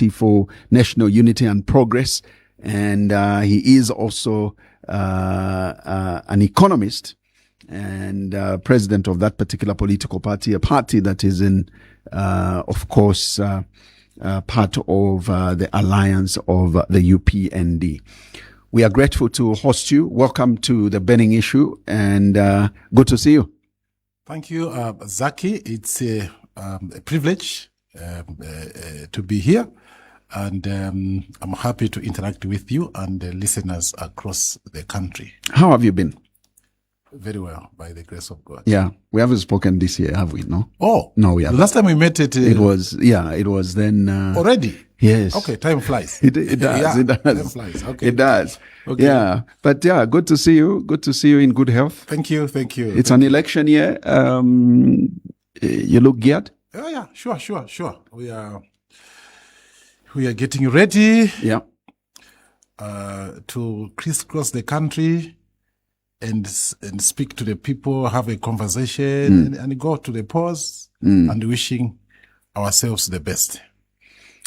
Party for National Unity and Progress. And he is also an economist and president of that particular political party, a party that is in, of course, part of the alliance of the UPND. We are grateful to host you. Welcome to the Burning Issue, and good to see you. Thank you, Zaki. It's a privilege to be here, and I'm happy to interact with you and the listeners across the country. How have you been? Very well, by the grace of God. Yeah, we haven't spoken this year, have we? No. Oh, no, we haven't. The last time we met, it was then. Already. Yes. Okay, time flies. It does. Yeah, it does. Time flies. Okay. It does. Okay. Yeah, but yeah, good to see you. Good to see you in good health. Thank you. It's an election year. You look geared. Oh yeah, sure. We are getting ready. Yeah. To crisscross the country and speak to the people, have a conversation, and go to the polls and wishing ourselves the best.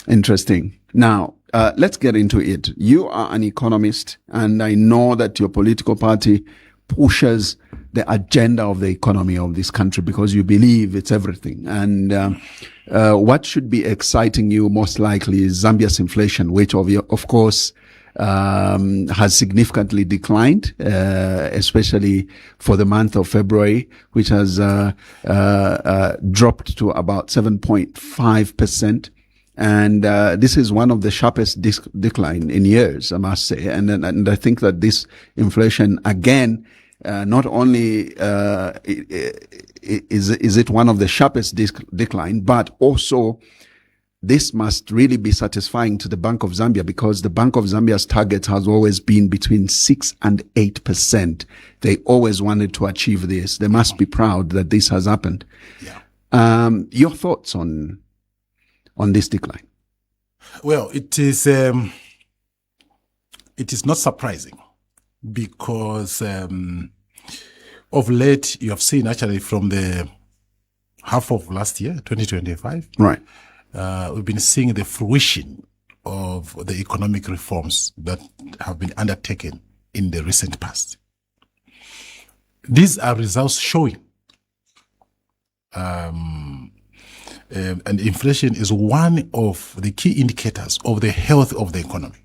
Interesting. Now, let's get into it. You are an economist, and I know that your political party pushes the agenda of the economy of this country because you believe it's everything. And what should be exciting you most likely is Zambia's inflation, which of course has significantly declined, especially for the month of February, which has dropped to about 7.5%. And this is one of the sharpest decline in years, I must say. And I think that this inflation, again, not only is it one of the sharpest decline, but also this must really be satisfying to the Bank of Zambia, because the Bank of Zambia's target has always been between 6 and 8%. They always wanted to achieve this. They must be proud that this has happened. Yeah. Your thoughts on this decline? Well, it is not surprising because of late you have seen actually from the half of last year, 2025, right? We've been seeing the fruition of the economic reforms that have been undertaken in the recent past. These are results showing, and inflation is one of the key indicators of the health of the economy.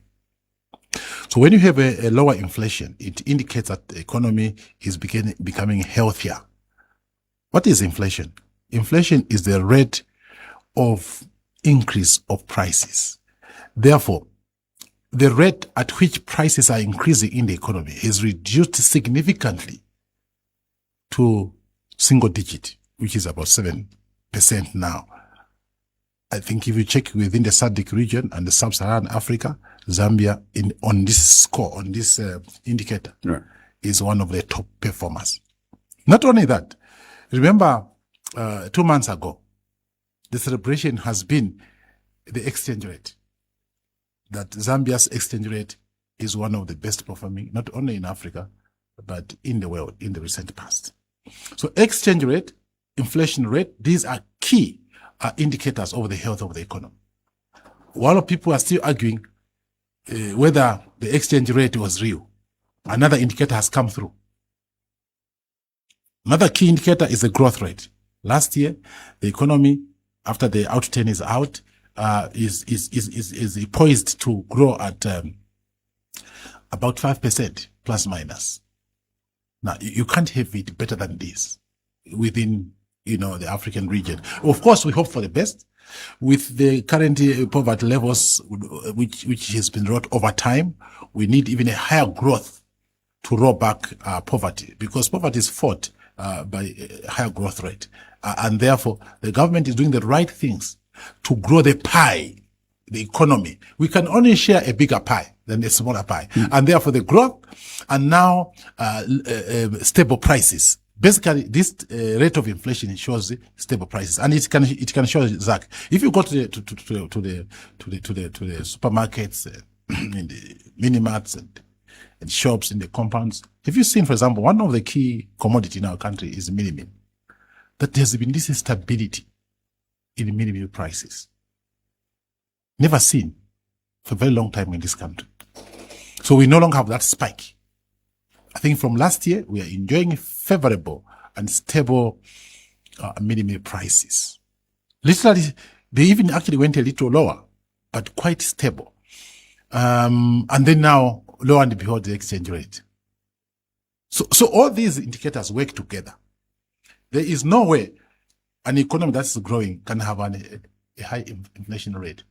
So when you have a lower inflation, it indicates that the economy is becoming healthier. What is inflation? Inflation is the rate of increase of prices. Therefore, the rate at which prices are increasing in the economy is reduced significantly to single digit, which is about 7% now. I think if you check within the SADC region and the Sub-Saharan Africa, Zambia on this score, on this indicator, right, is one of the top performers. Not only that, remember 2 months ago, the celebration has been the exchange rate. That Zambia's exchange rate is one of the best performing, not only in Africa, but in the world in the recent past. So exchange rate, inflation rate, these are key indicators of the health of the economy. While people are still arguing whether the exchange rate was real, another indicator has come through. Another key indicator is the growth rate. Last year, the economy, after the outturn is out, is poised to grow at about 5% plus minus. Now, you can't have it better than this within, the African region. Of course, we hope for the best. With the current poverty levels, which has been wrought over time, we need even a higher growth to roll back poverty, because poverty is fought by a higher growth rate. And therefore, the government is doing the right things to grow the pie, the economy. We can only share a bigger pie than a smaller pie. And therefore, the growth and now stable prices. Basically, this rate of inflation shows stable prices, and it can show, Zach. If you go to the supermarkets, in the mini marts and shops in the compounds, have you seen, for example, one of the key commodity in our country is mini meal. That there's been this stability in mini meal prices. never seen for a very long time in this country. So we no longer have that spike. I think from last year, we are enjoying favorable and stable minimum prices. Literally, they even actually went a little lower, but quite stable. And then now, lo and behold, the exchange rate. So all these indicators work together. There is no way an economy that's growing can have a high inflation rate.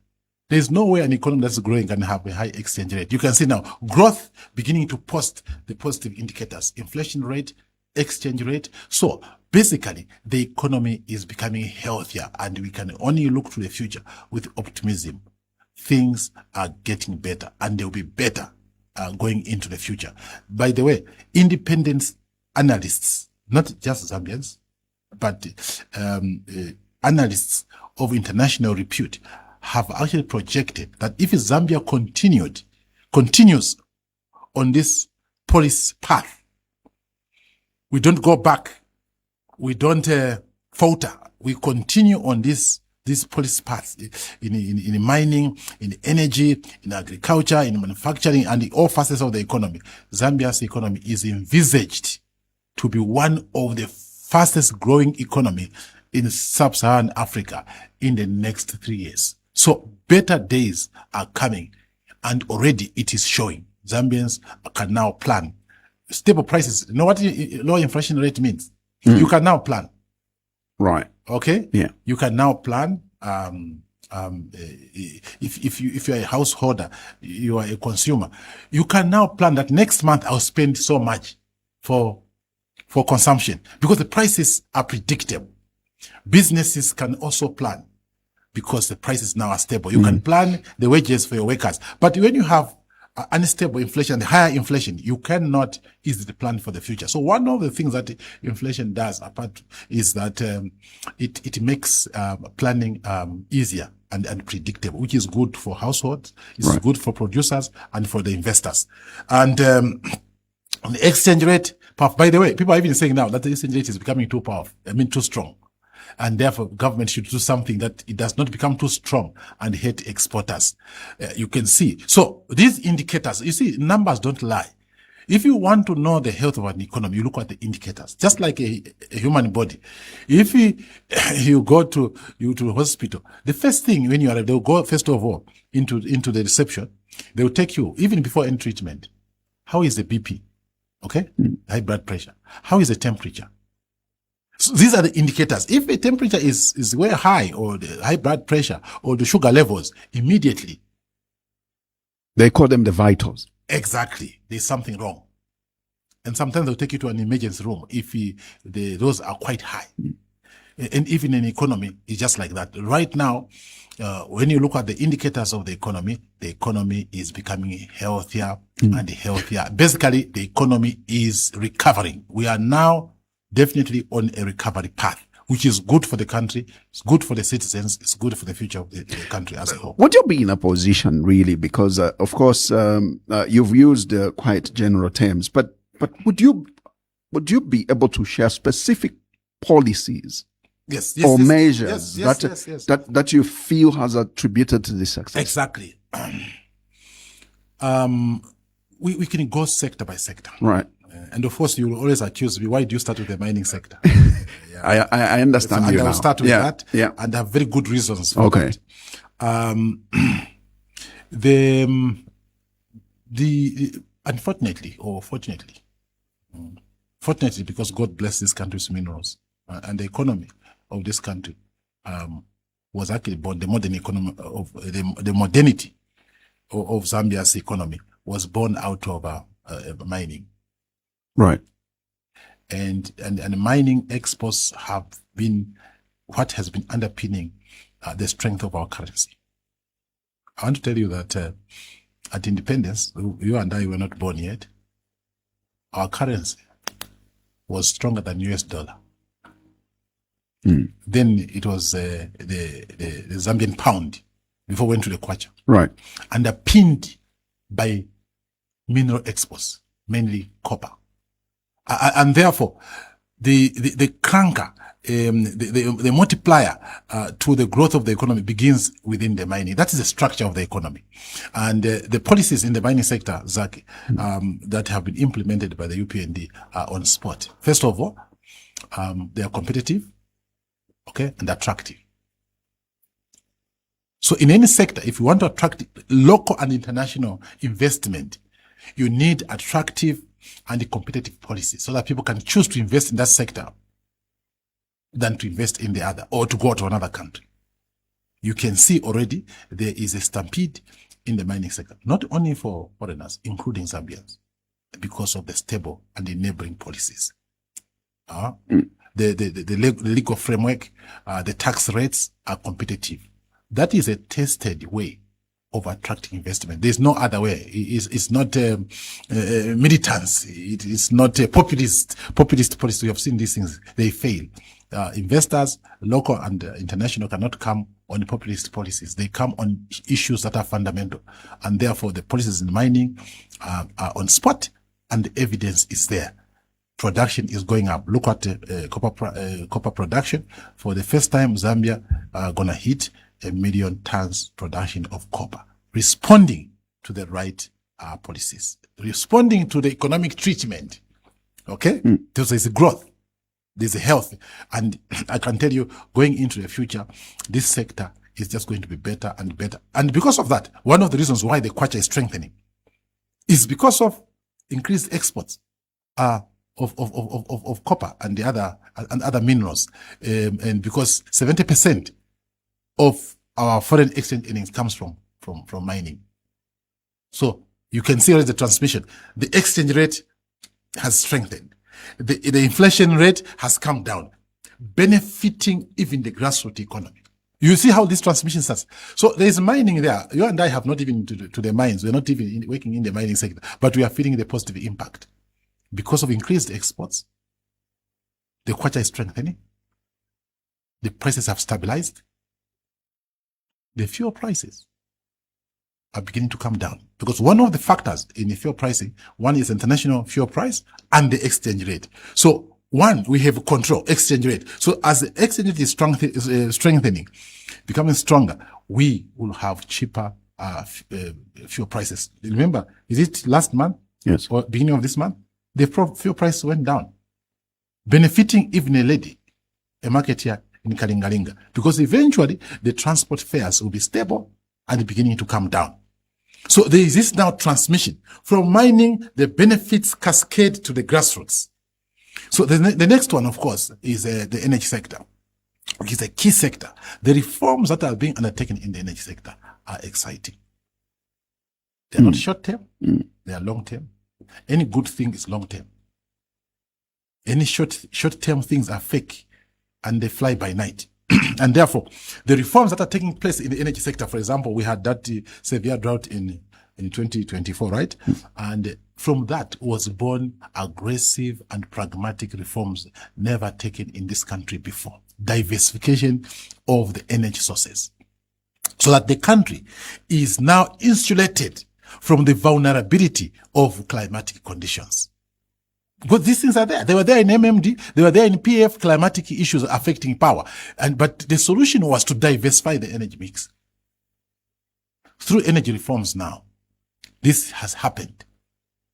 There is no way an economy that's growing can have a high exchange rate. You can see now growth beginning to post the positive indicators, inflation rate, exchange rate. So basically, the economy is becoming healthier, and we can only look to the future with optimism. Things are getting better, and they'll be better going into the future. By the way, independent analysts, not just Zambians, but analysts of international repute, have actually projected that if Zambia continues on this policy path, we don't go back, we don't falter, we continue on this policy path in mining, in energy, in agriculture, in manufacturing, and in all facets of the economy. Zambia's economy is envisaged to be one of the fastest growing economy in sub-Saharan Africa in the next 3 years. So better days are coming, and already it is showing. Zambians can now plan. Stable prices. You know what low inflation rate means? You can now plan. Right. Okay? Yeah. You can now plan. If you're a householder, you are a consumer, you can now plan that next month I'll spend so much for consumption, because the prices are predictable. Businesses can also plan because the prices now are stable. You can plan the wages for your workers. But when you have unstable inflation and higher inflation, you cannot easily plan for the future. So one of the things that inflation does apart is that it makes planning easier and predictable, which is good for households, it's good for producers and for the investors. And on the exchange rate, by the way, people are even saying now that the exchange rate is becoming too powerful, too strong. And therefore, government should do something that it does not become too strong and hurt exporters. You can see. So these indicators, you see, numbers don't lie. If you want to know the health of an economy, you look at the indicators, just like a human body. If you go to the hospital, the first thing when you arrive, they'll go first of all into the reception. They'll take you, even before any treatment. How is the BP? Okay? High blood pressure. How is the temperature? So these are the indicators. If the temperature is very high, or the high blood pressure, or the sugar levels, immediately they call them the vitals. Exactly. There's something wrong. And sometimes they'll take you to an emergency room if those are quite high. And even in economy, it's just like that. Right now, when you look at the indicators of the economy is becoming healthier and healthier. Basically, the economy is recovering. We are now definitely on a recovery path, which is good for the country, it's good for the citizens, it's good for the future of the country as a whole. Would you be in a position, really, because of course you've used quite general terms, but would you be able to share specific policies or measures that you feel has attributed to this success? Exactly. We can go sector by sector. Right. And of course, you will always accuse me, why do you start with the mining sector? I understand you now. I'll start with that. Yeah. And I have very good reasons for that. Unfortunately, or fortunately, because God bless this country's minerals and the economy of this country was actually born, the modern economy of the modernity of Zambia's economy was born out of mining. Right. And mining exports have been what has been underpinning the strength of our currency. I want to tell you that at independence, you and I were not born yet, our currency was stronger than US dollar. Then it was the Zambian pound before we went to the kwacha. Right. Underpinned by mineral exports, mainly copper. And therefore, the cranker the multiplier to the growth of the economy begins within the mining. That is the structure of the economy. And the policies in the mining sector, Zach, that have been implemented by the UPND are on spot. First of all, they are competitive, okay, and attractive. So in any sector, if you want to attract local and international investment, you need attractive and competitive policies so that people can choose to invest in that sector than to invest in the other or to go to another country. You can see already there is a stampede in the mining sector, not only for foreigners, including Zambians, because of the stable and the neighboring policies. The legal framework, the tax rates are competitive. That is a tested way of attracting investment. There's no other way. It's not militants. It is not a populist policy. We have seen these things. They fail. Investors, local and international, cannot come on populist policies. They come on issues that are fundamental. And therefore, the policies in mining are on spot and the evidence is there. Production is going up. Look at copper production. For the first time, Zambia gonna hit 1 million tons production of copper, responding to the right policies, responding to the economic treatment. Okay? There's a growth, there's a health. And I can tell you, going into the future, this sector is just going to be better and better. And because of that, one of the reasons why the kwacha is strengthening is because of increased exports of copper and the other minerals. And because 70% of our foreign exchange earnings comes from mining. So you can see the transmission. The exchange rate has strengthened. The inflation rate has come down, benefiting even the grassroots economy. You see how this transmission starts. So there is mining there. You and I have not even to the mines. We're not even working in the mining sector, but we are feeling the positive impact. Because of increased exports, the kwacha is strengthening. The prices have stabilized. The fuel prices are beginning to come down. Because one of the factors in the fuel pricing, one is international fuel price and the exchange rate. So one, we have control, exchange rate. So as the exchange rate is strengthening, becoming stronger, we will have cheaper fuel prices. Remember, is it last month? Yes. Or beginning of this month? The fuel price went down, benefiting even a lady, a marketeer in Kalingalinga, because eventually the transport fares will be stable and beginning to come down. So there is this now transmission from mining, the benefits cascade to the grassroots. So the next one, of course, is the energy sector, which is a key sector. The reforms that are being undertaken in the energy sector are exciting. They're not short term, they are long term. Any good thing is long term. Any short term things are fake and they fly by night. And therefore, the reforms that are taking place in the energy sector, for example, we had that severe drought in 2024, right? And from that was born aggressive and pragmatic reforms never taken in this country before. Diversification of the energy sources, so that the country is now insulated from the vulnerability of climatic conditions. Because these things are there. They were there in MMD. They were there in PF, climatic issues affecting power. But the solution was to diversify the energy mix. Through energy reforms now, this has happened.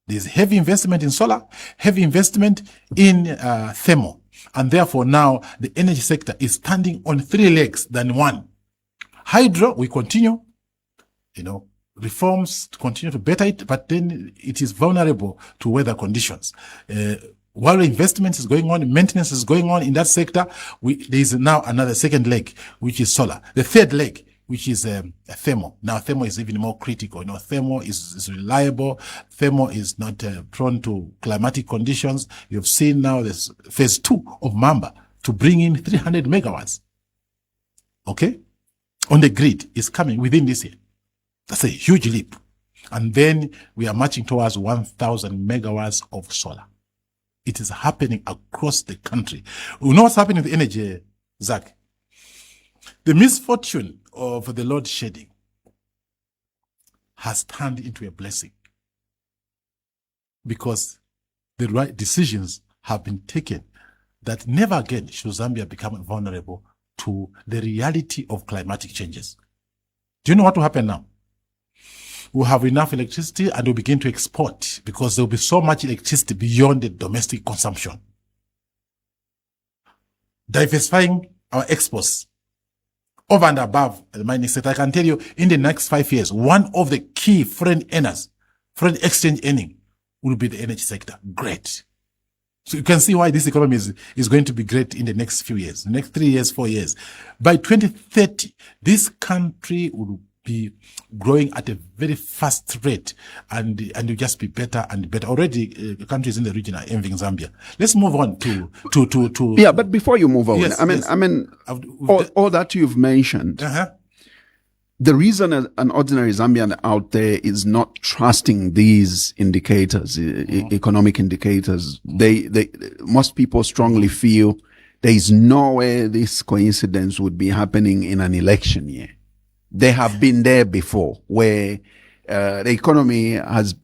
There's heavy investment in solar, heavy investment in thermal. And therefore now the energy sector is standing on 3 legs than 1. Hydro, we continue, reforms to continue to better it, but then it is vulnerable to weather conditions. While investment is going on, maintenance is going on in that sector, there is now another second leg, which is solar. The third leg, which is thermal. Now, thermal is even more critical. Thermal is reliable. Thermal is not prone to climatic conditions. You've seen now this phase 2 of Mamba to bring in 300 megawatts. Okay? On the grid is coming within this year. That's a huge leap. And then we are marching towards 1,000 megawatts of solar. It is happening across the country. We know what's happening with energy, Zach. The misfortune of the load shedding has turned into a blessing because the right decisions have been taken that never again should Zambia become vulnerable to the reality of climatic changes. Do you know what will happen now? We'll have enough electricity and we'll begin to export because there will be so much electricity beyond the domestic consumption. Diversifying our exports over and above the mining sector. I can tell you in the next 5 years, one of the key foreign earners, foreign exchange earning will be the energy sector. Great. So you can see why this economy is going to be great in the next few years, the next 3 years, 4 years. By 2030, this country will be growing at a very fast rate and will just be better and better. Already, countries in the region are envying Zambia. Let's move on to. Yeah, but before you move on, yes, all that you've mentioned. The reason an ordinary Zambian out there is not trusting these indicators, economic indicators, most people strongly feel there is no way this coincidence would be happening in an election year. They have been there before, where the economy has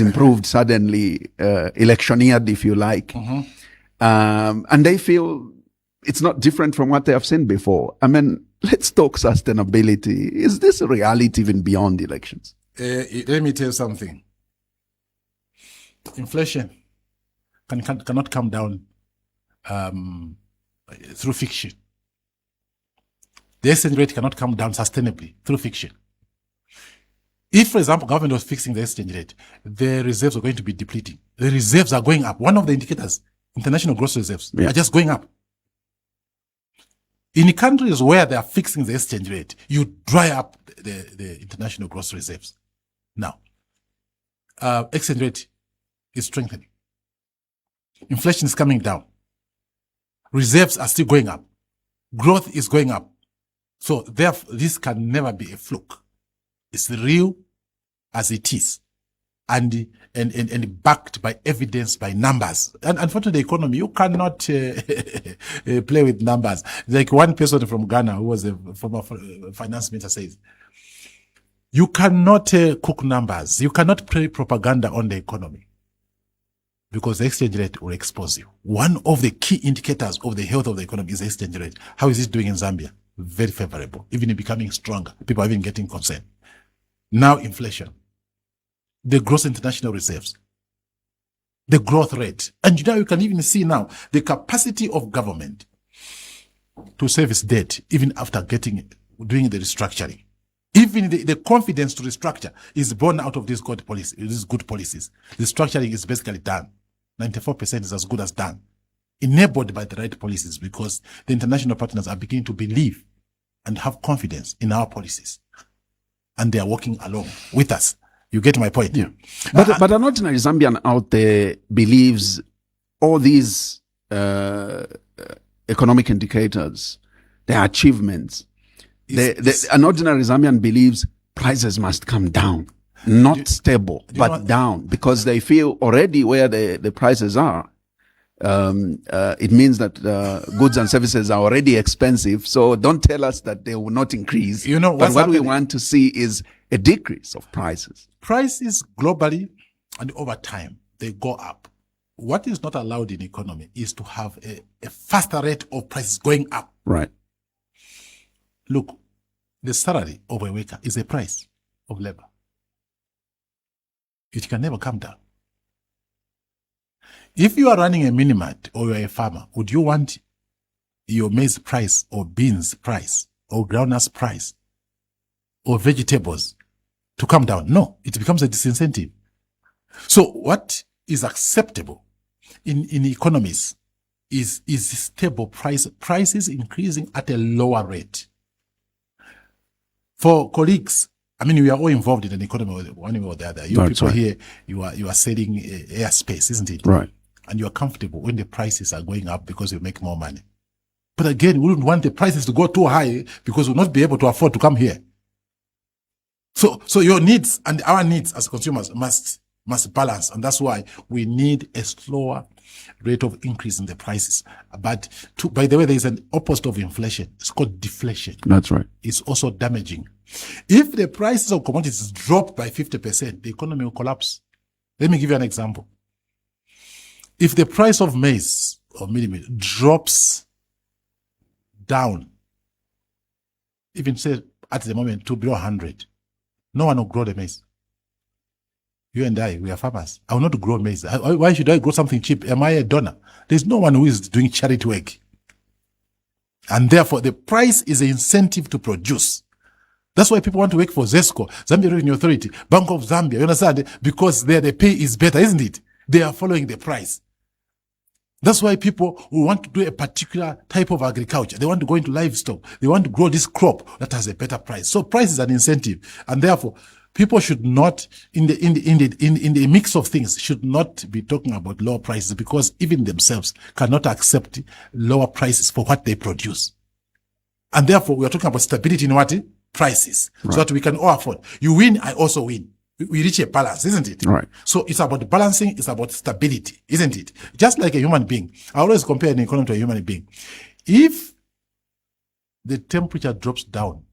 improved suddenly, electioneered, if you like, and they feel it's not different from what they have seen before. I mean, let's talk sustainability. Is this a reality even beyond elections? Let me tell you something. Inflation cannot come down through fiction. The exchange rate cannot come down sustainably through fiction. If, for example, government was fixing the exchange rate, the reserves are going to be depleting. The reserves are going up. One of the indicators, international gross reserves, are just going up. In countries where they are fixing the exchange rate, you dry up the international gross reserves. Now, exchange rate is strengthening. Inflation is coming down. Reserves are still going up. Growth is going up. So therefore, this can never be a fluke. It's real as it is, and backed by evidence, by numbers. And unfortunately, the economy, you cannot play with numbers. Like one person from Ghana, who was a former finance minister, says, you cannot cook numbers. You cannot play propaganda on the economy because the exchange rate will expose you. One of the key indicators of the health of the economy is the exchange rate. How is it doing in Zambia? Very favorable, even becoming stronger. People are even getting concerned. Now inflation, the gross international reserves, the growth rate. And you can even see now the capacity of government to service debt, even after doing the restructuring. Even the confidence to restructure is born out of these good policies. The restructuring is basically done. 94% is as good as done. Enabled by the right policies, because the international partners are beginning to believe and have confidence in our policies. And they are working along with us. You get my point? Yeah. But an ordinary Zambian out there believes all these economic indicators, their achievements. An ordinary Zambian believes prices must come down, not stable, but down, because they feel already where the prices are. It means that goods and services are already expensive. So don't tell us that they will not increase. But what we want to see is a decrease of prices. Prices globally and over time, they go up. What is not allowed in economy is to have a faster rate of prices going up. Right. Look, the salary of a worker is a price of labor. It can never come down. If you are running a mini-mart or you are a farmer, would you want your maize price or beans price or groundnuts price or vegetables to come down? No, it becomes a disincentive. So what is acceptable in economies is stable prices increasing at a lower rate. For colleagues, I mean, we are all involved in an economy one way or the other. You people here, you are selling airspace, isn't it? Right. And you are comfortable when the prices are going up because you make more money. But again, we wouldn't want the prices to go too high because we'll not be able to afford to come here. So your needs and our needs as consumers must balance. And that's why we need a slower rate of increase in the prices. But by the way, there is an opposite of inflation. It's called deflation. That's right. It's also damaging. If the prices of commodities drop by 50%, the economy will collapse. Let me give you an example. If the price of maize or millimeter drops down, even say at the moment to below 100, no one will grow the maize. You and I, we are farmers. I will not grow maize. Why should I grow something cheap? Am I a donor? There's no one who is doing charity work. And therefore, the price is an incentive to produce. That's why people want to work for ZESCO, Zambia Revenue Authority, Bank of Zambia. You understand? Because there the pay is better, isn't it? They are following the price. That's why people who want to do a particular type of agriculture, they want to go into livestock, they want to grow this crop that has a better price. So price is an incentive, and therefore people should not, in the mix of things, should not be talking about lower prices, because even themselves cannot accept lower prices for what they produce. And therefore we are talking about stability in what? Prices, right, so that we can all afford. You win, I also win. We reach a balance, isn't it? Right. So it's about balancing, it's about stability, isn't it? Just like a human being. I always compare an economy to a human being. If the temperature drops down,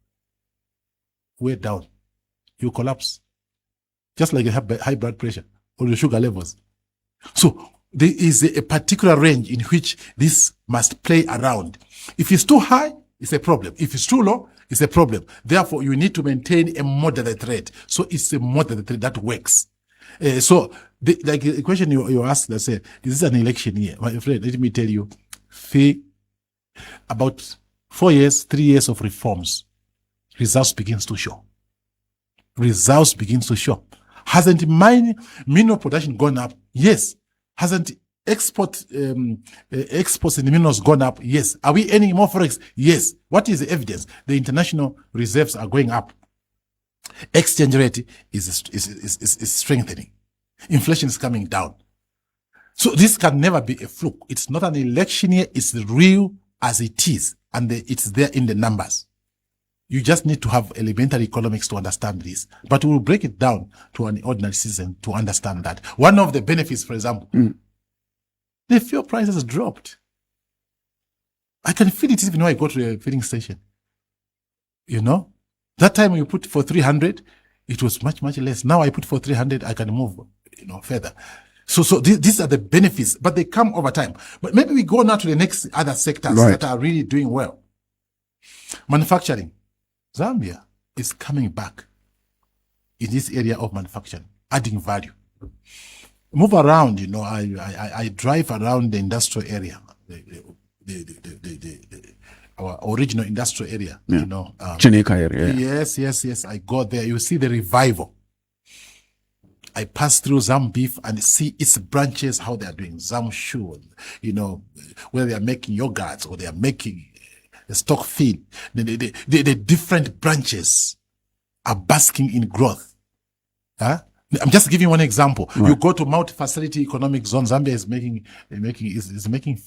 way down, you collapse. Just like you have high blood pressure or your sugar levels. So there is a particular range in which this must play around. If it's too high, it's a problem. If it's too low, it's a problem. Therefore, you need to maintain a moderate rate. So it's a moderate rate that works. So the question you asked, let's say, is this an election year? My friend, let me tell you, about 4 years, 3 years of reforms, results begins to show. Results begins to show. Hasn't mineral production gone up? Yes. Hasn't exports in the minerals gone up? Yes. Are we earning more forex? Yes. What is the evidence? The international reserves are going up. Exchange rate is strengthening. Inflation is coming down. So this can never be a fluke. It's not an election year. It's real as it is, and it's there in the numbers. You just need to have elementary economics to understand this. But we'll break it down to an ordinary citizen to understand that. One of the benefits, for example, the fuel prices dropped. I can feel it even when I go to a filling station. You know, that time you put for 300, it was much, much less. Now I put for 300, I can move, further. So these are the benefits, but they come over time. But maybe we go now to the next other sectors that are really doing well. Manufacturing. Zambia is coming back in this area of manufacturing, adding value. Move around, I drive around the industrial area, our original industrial area, Chineka area. Yes. I go there. You see the revival. I pass through Zambeef and see its branches, how they are doing. Zamshu, where they are making yogurts or they are making the stock feed. The different branches are basking in growth. I'm just giving one example. Right. You go to multi-facility economic zone. Zambia is making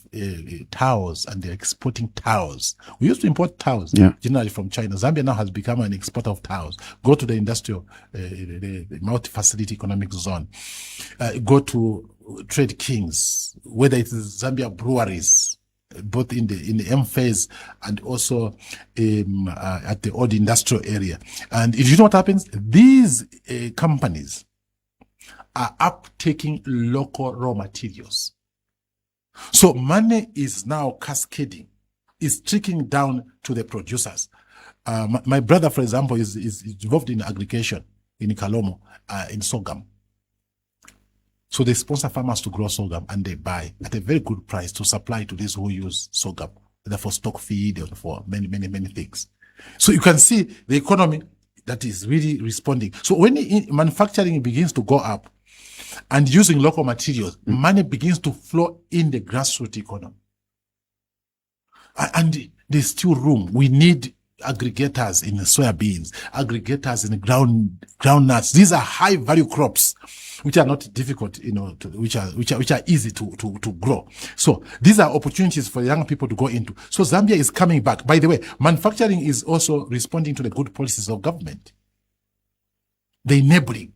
towels, and they're exporting towels. We used to import towels generally from China. Zambia now has become an exporter of towels. Go to the industrial, the multi-facility economic zone. Go to Trade Kings, whether it is Zambia breweries, both in the M phase and also at the old industrial area. And if you know what happens, these companies are uptaking local raw materials. So money is now cascading, is trickling down to the producers. My brother, for example, is involved in aggregation in Kalomo, in sorghum. So they sponsor farmers to grow sorghum, and they buy at a very good price to supply to those who use sorghum, either for stock feed or for many, many, many things. So you can see the economy that is really responding. So when manufacturing begins to go up and using local materials, money begins to flow in the grassroots economy. And there's still room. We need aggregators in soybeans, aggregators in groundnuts. These are high value crops, which are not difficult, which are easy to grow. So these are opportunities for young people to go into. So Zambia is coming back. By the way, manufacturing is also responding to the good policies of government, the enabling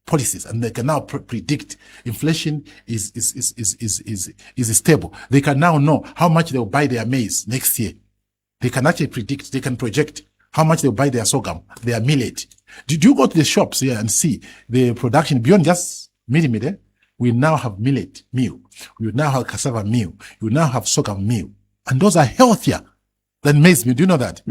policies, and they can now predict inflation is stable. They can now know how much they'll buy their maize next year. They can actually predict, they can project how much they'll buy their sorghum, their millet. Did you go to the shops here and see the production beyond just millimeter? We now have millet meal. We now have cassava meal. We now have sorghum meal. And those are healthier than maize meal. Do you know that?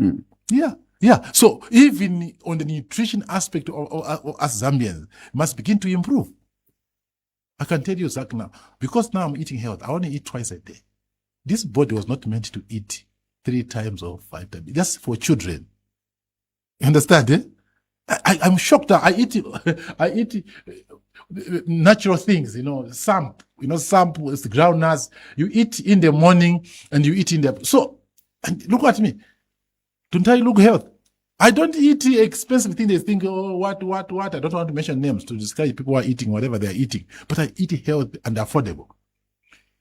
Yeah. Yeah. So even on the nutrition aspect of us Zambians, must begin to improve. I can tell you, Zach, now, because now I'm eating health, I only eat twice a day. This body was not meant to eat 3 times or 5 times. That's for children. You understand? Eh? I'm shocked that I eat natural things, samp is the groundnuts. You eat in the morning and you eat in the, so, and look at me. Don't I look healthy? I don't eat expensive things. They think, oh, what. I don't want to mention names to describe people who are eating whatever they're eating, but I eat healthy and affordable.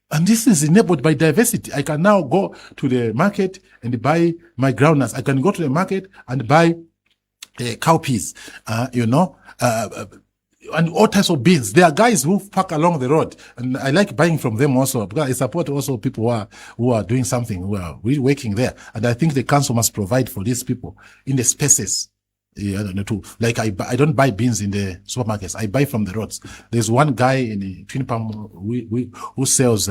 And this is enabled by diversity. I can now go to the market and buy my groundnuts. I can go to the market and buy cowpeas, and all types of beans. There are guys who park along the road, and I like buying from them also, because I support also people who are doing something, who are really working there. And I think the council must provide for these people in the spaces. I don't know, too. Like I don't buy beans in the supermarkets. I buy from the roads. There's one guy in the Twin Palm who sells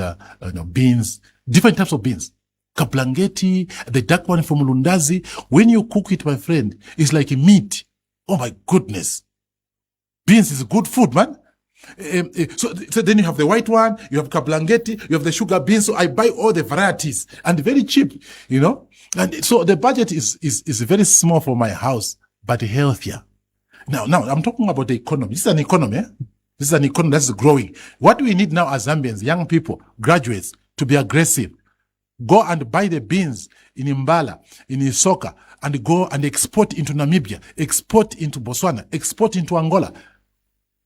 beans, different types of beans. Kaplangeti, the dark one from Lundazi. When you cook it, my friend, it's like meat. Oh my goodness. Beans is good food, man. So then you have the white one, you have kaplangeti, you have the sugar beans. So I buy all the varieties and very cheap, And so the budget is very small for my house, but healthier. Now I'm talking about the economy. This is an economy. This is an economy that's growing. What we need now as Zambians, young people, graduates, to be aggressive. Go and buy the beans in Mbala, in Isoka, and go and export into Namibia, export into Botswana, export into Angola.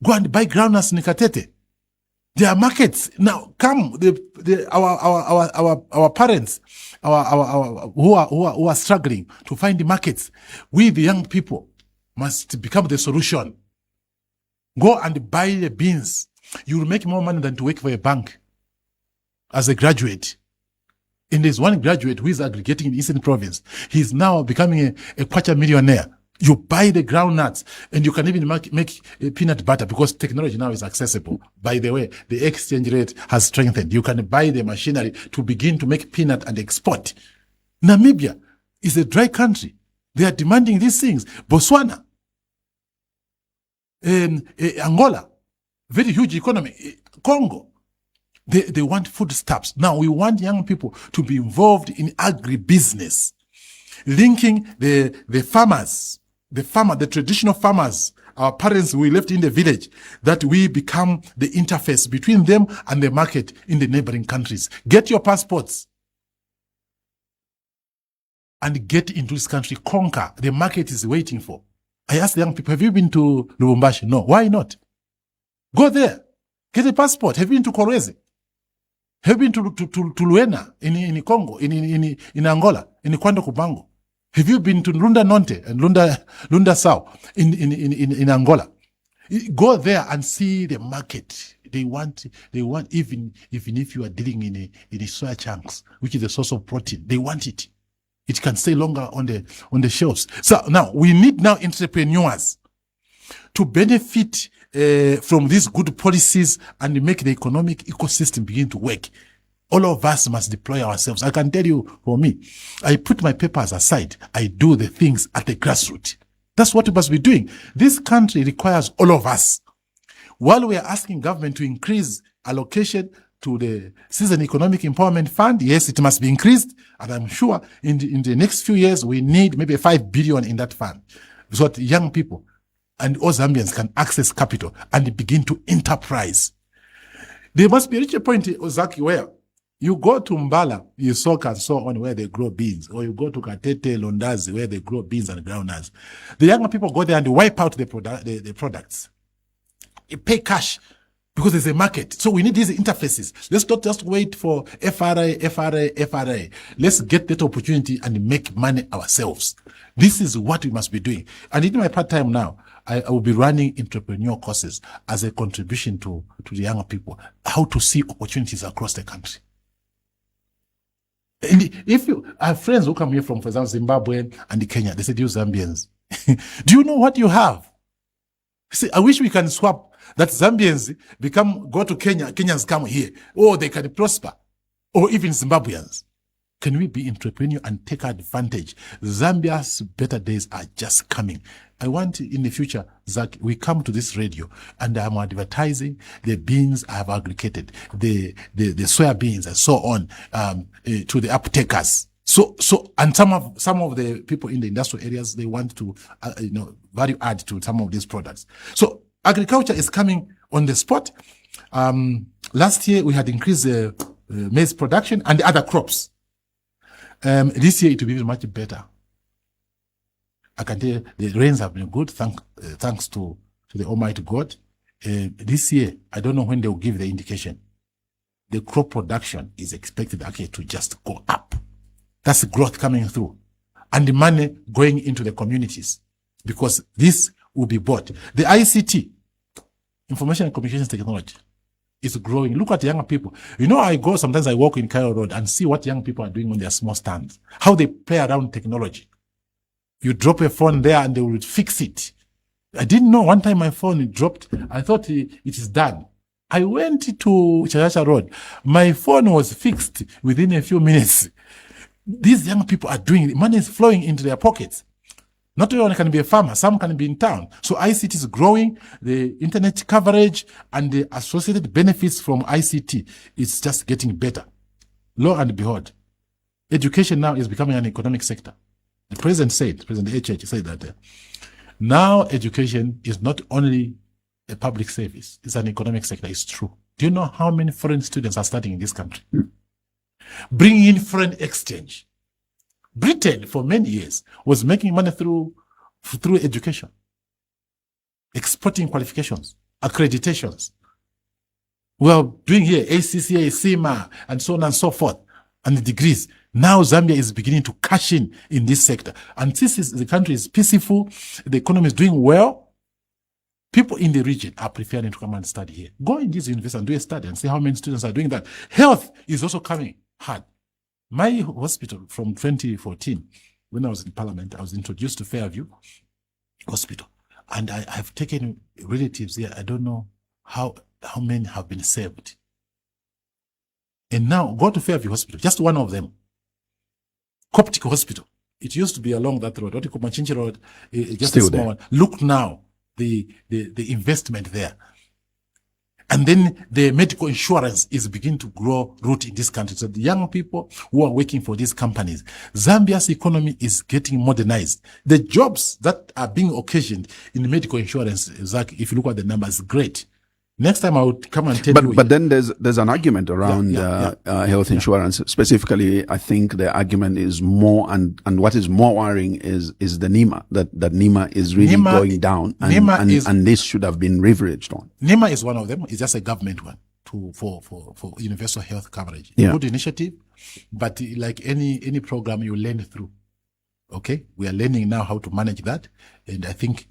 Go and buy groundnuts in Katete. There are markets now. Come, our parents, our who are struggling to find the markets. We, the young people, must become the solution. Go and buy the beans. You will make more money than to work for a bank as a graduate. And there's one graduate who is aggregating in Eastern Province. He's now becoming a kwacha millionaire. You buy the groundnuts, and you can even make peanut butter, because technology now is accessible. By the way, the exchange rate has strengthened. You can buy the machinery to begin to make peanut and export. Namibia is a dry country. They are demanding these things. Botswana, Angola, very huge economy. Congo, they want foodstuffs. Now we want young people to be involved in agribusiness, linking the farmers, the traditional farmers, our parents we left in the village, that we become the interface between them and the market in the neighboring countries. Get your passports and get into this country. Conquer. The market is waiting for. I asked the young people, have you been to Lubumbashi? No. Why not? Go there. Get a passport. Have you been to Kolwezi? Have you been to Luena in Congo, in Angola, in Kwando Kubango? Have you been to Lunda Nonte and Lunda Sao in Angola? Go there and see the market. They want even if you are dealing in a soya chunks, which is a source of protein, they want it. It can stay longer on the shelves. So now we need entrepreneurs to benefit from these good policies and make the economic ecosystem begin to work. All of us must deploy ourselves. I can tell you, for me, I put my papers aside. I do the things at the grassroots. That's what we must be doing. This country requires all of us. While we are asking government to increase allocation to the Citizen Economic Empowerment Fund, yes, it must be increased. And I'm sure in the next few years, we need maybe 5 billion in that fund, so that young people and all Zambians can access capital and begin to enterprise. There must be reach a point, Ozaki, where you go to Mbala, Isoka, and so on, where they grow beans, or you go to Katete, Londazi, where they grow beans and groundnuts. The younger people go there and wipe out the products. You pay cash because there's a market. So we need these interfaces. Let's not just wait for FRA. Let's get that opportunity and make money ourselves. This is what we must be doing. And in my part-time now, I will be running entrepreneur courses as a contribution to the younger people, how to see opportunities across the country. And if you have friends who come here from, for example, Zimbabwe and Kenya, they said, you Zambians, do you know what you have? See, I wish we can swap that Zambians go to Kenya, Kenyans come here, or they can prosper, or even Zimbabweans. Can we be entrepreneur and take advantage? Zambia's better days are just coming. I want in the future, Zach, we come to this radio and I'm advertising the beans I have aggregated, the soya beans and so on, to the uptakers. So, and some of the people in the industrial areas, they want to, value add to some of these products. So agriculture is coming on the spot. Last year we had increased the maize production and the other crops. This year it will be much better. I can tell you the rains have been good, thanks to the Almighty God. This year, I don't know when they will give the indication. The crop production is expected actually to just go up. That's growth coming through. And the money going into the communities, because this will be bought. The ICT, Information and Communications Technology, is growing. Look at younger people. Sometimes I walk in Cairo Road and see what young people are doing on their small stands, how they play around technology. You drop a phone there and they will fix it. I didn't know. One time my phone dropped. I thought it is done. I went to Chayasha Road. My phone was fixed within a few minutes. These young people are doing it. Money is flowing into their pockets. Not everyone can be a farmer. Some can be in town. So ICT is growing. The internet coverage and the associated benefits from ICT is just getting better. Lo and behold, education now is becoming an economic sector. The President H said that now education is not only a public service, it's an economic sector. It's true. Do you know how many foreign students are studying in this country? Bringing in foreign exchange. Britain, for many years, was making money through education. Exporting qualifications, accreditations. We are doing here ACCA, CIMA, and so on and so forth, and the degrees. Now Zambia is beginning to cash in this sector. And since the country is peaceful, the economy is doing well, people in the region are preferring to come and study here. Go in this university and do a study and see how many students are doing that. Health is also coming hard. My hospital from 2014, when I was in Parliament, I was introduced to Fairview Hospital. And I've taken relatives here. I don't know how many have been saved. And now go to Fairview Hospital, just one of them. Coptic Hospital. It used to be along that road. What you call Machinchi Road, just still a small one. Look now, the investment there. And then the medical insurance is beginning to grow root in this country. So the young people who are working for these companies, Zambia's economy is getting modernized. The jobs that are being occasioned in the medical insurance, Zach, if you look at the numbers, great. Next time I would come and tell you. But then there's an argument around health insurance. Specifically, I think the argument is more, and what is more worrying is the NEMA, that NEMA is really going down, and this should have been leveraged on. NEMA is one of them. It's just a government one for universal health coverage. Yeah. Good initiative, but like any program you learn through. Okay, we are learning now how to manage that, and I think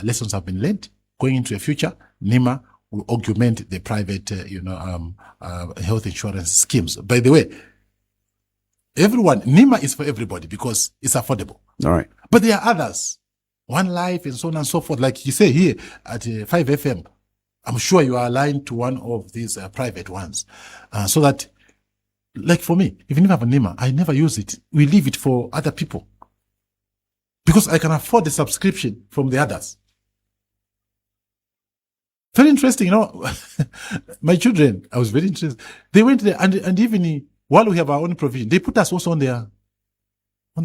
lessons have been learned. Going into the future, NEMA will augment the private, health insurance schemes. By the way, NEMA is for everybody because it's affordable. All right. But there are others, One Life and so on and so forth. Like you say here at 5FM, I'm sure you are aligned to one of these private ones. So that, like for me, even if I have a NEMA, I never use it. We leave it for other people. Because I can afford the subscription from the others. Very interesting, my children, I was very interested. They went there and even while we have our own provision, they put us also on their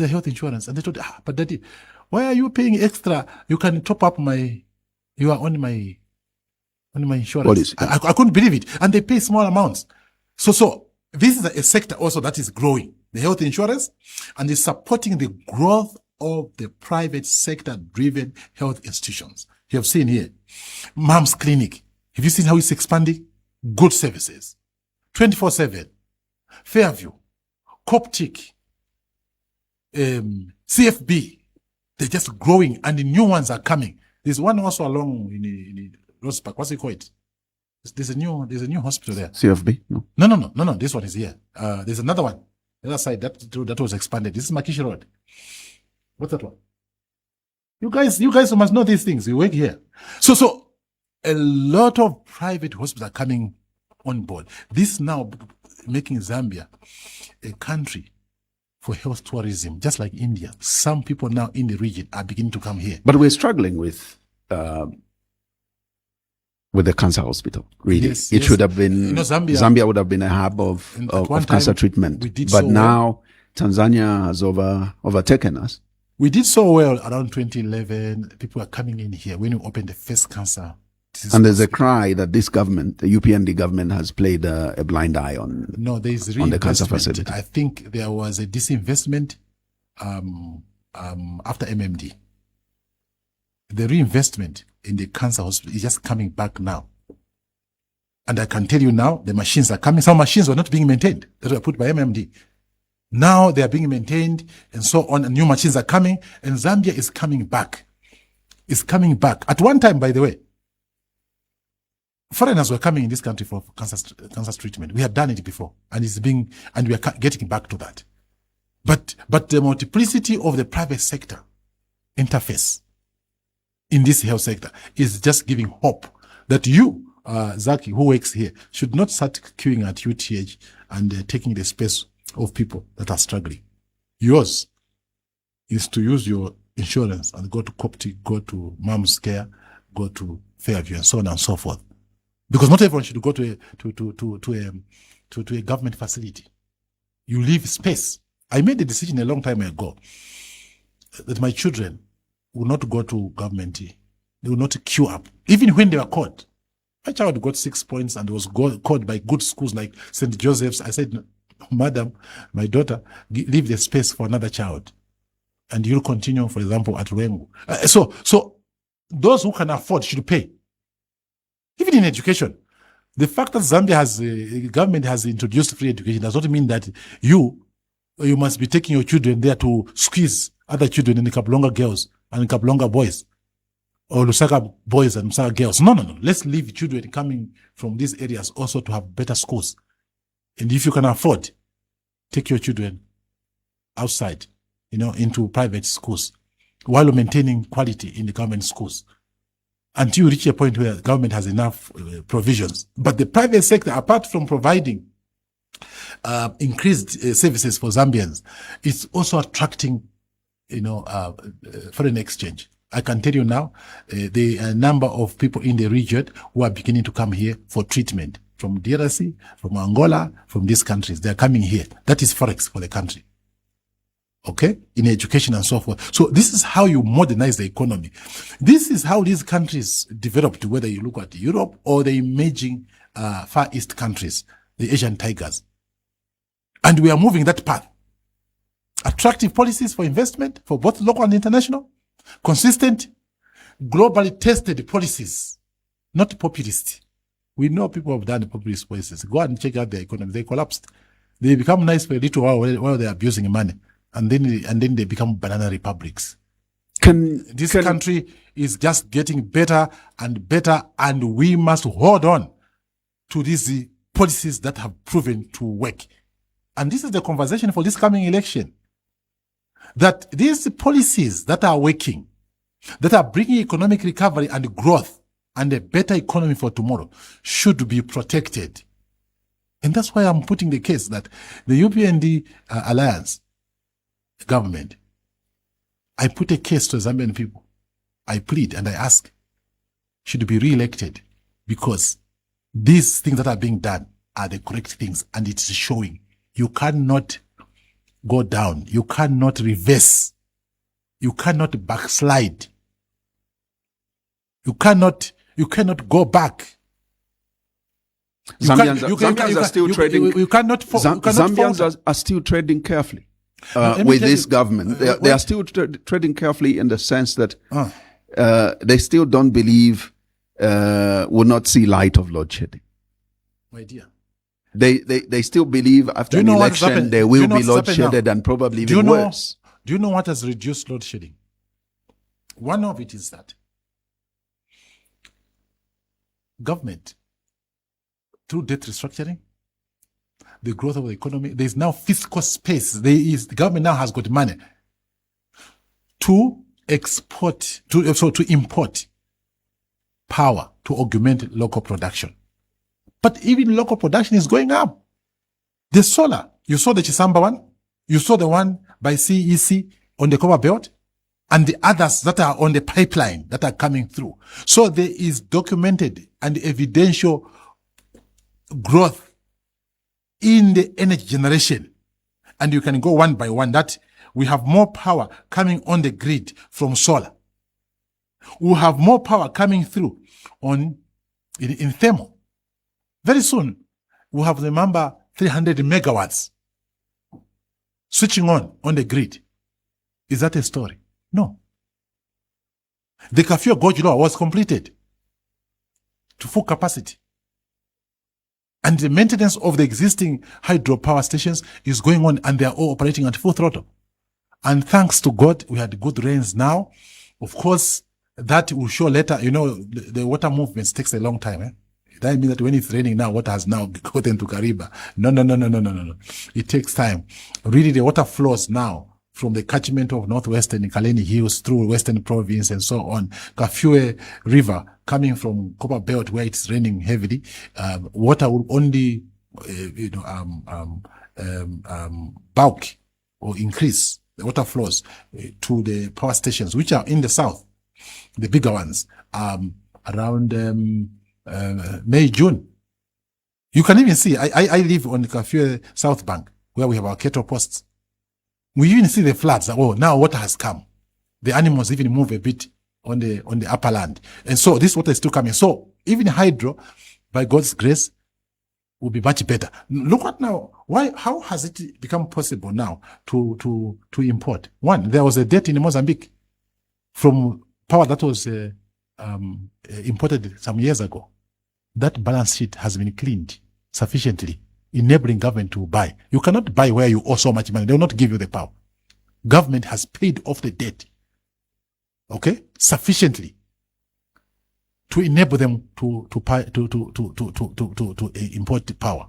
health insurance. And they told, but Daddy, why are you paying extra? You can top up you are on my insurance. I couldn't believe it. And they pay small amounts. So this is a sector also that is growing, the health insurance, and is supporting the growth of the private sector driven health institutions. You have seen here, Mom's Clinic. Have you seen how it's expanding? Good services. 24/7. Fairview. Coptic. CFB. They're just growing and the new ones are coming. There's one also along in Rose Park. What's it called? There's a new hospital there. CFB? No. This one is here. There's another one. The other side that was expanded. This is Makishi Road. What's that one? You guys must know these things. You work here. So a lot of private hospitals are coming on board. This now making Zambia a country for health tourism, just like India. Some people now in the region are beginning to come here. But we're struggling with the cancer hospital, really. Yes, it yes. should have been, Zambia would have been a hub of cancer treatment. But now Tanzania has overtaken us. We did so well around 2011. People are coming in here when we opened the first cancer. And there's a cry that this government, the UPND government, has played a blind eye on. No, there is on the cancer facility. I think there was a disinvestment after MMD. The reinvestment in the cancer hospital is just coming back now. And I can tell you now, the machines are coming. Some machines were not being maintained that were put by MMD. Now they are being maintained and so on, and new machines are coming, and Zambia is coming back. It's coming back. At one time, by the way, foreigners were coming in this country for cancer treatment. We had done it before, and we are getting back to that. But the multiplicity of the private sector interface in this health sector is just giving hope that you, Zaki, who works here, should not start queuing at UTH and taking the space of people that are struggling. Yours is to use your insurance and go to Coptic, go to Mom's Care, go to Fairview, and so on and so forth. Because not everyone should go to a government facility. You leave space. I made a decision a long time ago that my children will not go to government. They will not queue up. Even when they were caught. My child got 6 points and was caught by good schools like St. Joseph's. I said, Madam, my daughter, leave the space for another child. And you'll continue, for example, at Rengo. So those who can afford should pay. Even in education. The fact that Zambia government has introduced free education does not mean that you must be taking your children there to squeeze other children in the Kablonga girls and Kablonga boys, or Lusaka boys and Lusaka girls. No. Let's leave children coming from these areas also to have better schools. And if you can afford, take your children outside, into private schools, while maintaining quality in the government schools, until you reach a point where the government has enough provisions. But the private sector, apart from providing increased services for Zambians, it's also attracting, foreign exchange. I can tell you now, the number of people in the region who are beginning to come here for treatment from DRC, from Angola, from these countries. They're coming here. That is forex for the country. Okay? In education and so forth. So this is how you modernize the economy. This is how these countries developed, whether you look at Europe or the emerging Far East countries, the Asian tigers. And we are moving that path. Attractive policies for investment, for both local and international. Consistent, globally tested policies, not populist. We know people have done populist policies. Go and check out their economy. They collapsed. They become nice for a little while they're abusing money. And then they become banana republics. This country is just getting better and better, and we must hold on to these policies that have proven to work. And this is the conversation for this coming election. That these policies that are working, that are bringing economic recovery and growth and a better economy for tomorrow, should be protected. And that's why I'm putting the case that the UPND alliance government, I put a case to Zambian people. I plead and I ask, should be re-elected, because these things that are being done are the correct things, and it's showing. You cannot go down. You cannot reverse. You cannot backslide. You cannot go back. Zambians are still trading. Zambians are still trading carefully with this government. They are still trading carefully in the sense that they still don't believe will not see light of load shedding. My dear. They still believe after an election there will be load shedded, and probably even worse. Do you know what has reduced load shedding? One of it is that government, through debt restructuring, the growth of the economy, there is now fiscal space. The government now has got money to import power to augment local production. But even local production is going up. The solar, you saw the Chisamba one, you saw the one by CEC on the Copper Belt, and the others that are on the pipeline that are coming through. So there is documented and evidential growth in the energy generation. And you can go one by one, that we have more power coming on the grid from solar. We have more power coming through in thermal. Very soon, we'll have the number 300 megawatts switching on the grid. Is that a story? No. The Kafue Gorge Law was completed to full capacity. And the maintenance of the existing hydropower stations is going on, and they are all operating at full throttle. And thanks to God, we had good rains now. Of course, that will show later. You know, the water movements takes a long time. That means that when it's raining now, water has now gotten to Kariba. No. It takes time. Really, the water flows now from the catchment of northwestern Kaleni Hills through Western Province and so on. Kafue River coming from Copper Belt where it's raining heavily. Water will only, bulk or increase the water flows to the power stations, which are in the south, the bigger ones, around May, June. You can even see, I live on the Kafue South Bank where we have our cattle posts. We even see the floods. Oh, now water has come. The animals even move a bit on the upper land. And so this water is still coming. So even hydro, by God's grace, will be much better. Look at now. How has it become possible now to import? One, there was a debt in Mozambique from power that was imported some years ago. That balance sheet has been cleaned sufficiently, enabling government to buy. You cannot buy where you owe so much money. They will not give you the power. Government has paid off the debt, okay, sufficiently to enable them to import the power.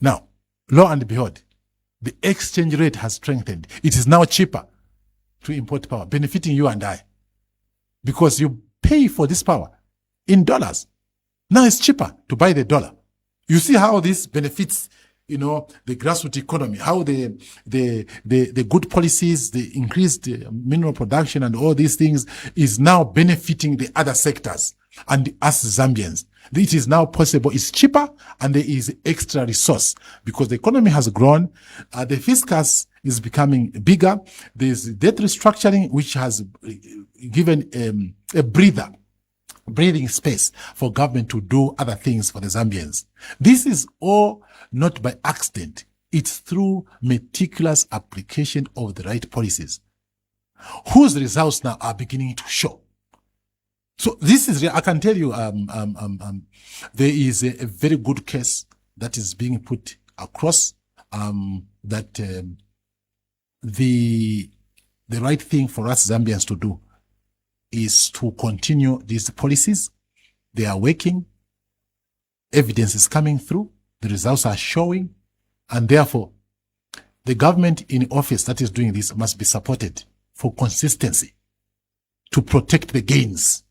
Now, lo and behold, the exchange rate has strengthened. It is now cheaper to import power, benefiting you and I, because you pay for this power in dollars. Now it's cheaper to buy the dollar. You see how this benefits, the grassroots economy, how the good policies, the increased mineral production and all these things is now benefiting the other sectors and us Zambians. It is now possible. It's cheaper and there is extra resource because the economy has grown. The fiscus is becoming bigger. There's debt restructuring, which has given a breathing space for government to do other things for the Zambians. This is all not by accident. It's through meticulous application of the right policies, whose results now are beginning to show. So this is, I can tell you, there is a very good case that is being put across, that the right thing for us Zambians to do is to continue these policies. They are working. Evidence is coming through. The results are showing. And therefore, the government in office that is doing this must be supported for consistency, to protect the gains,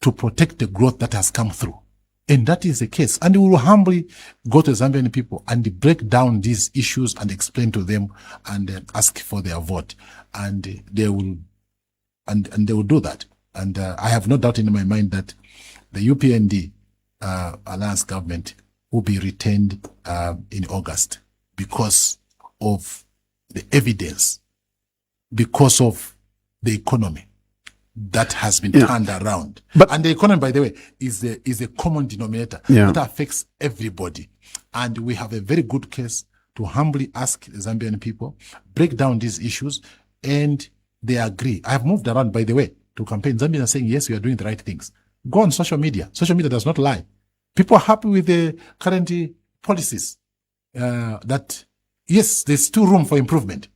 to protect the growth that has come through. And that is the case. And we will humbly go to Zambian people and break down these issues and explain to them and ask for their vote. And they will do that. And I have no doubt in my mind that the UPND alliance government will be retained in August because of the evidence, because of the economy that has been turned around. And the economy, by the way, is a common denominator that affects everybody. And we have a very good case to humbly ask the Zambian people, break down these issues, and they agree. I have moved around, by the way, to campaign. Zambians are saying, yes, we are doing the right things. Go on social media. Social media does not lie. People are happy with the current policies. That, yes, there's still room for improvement.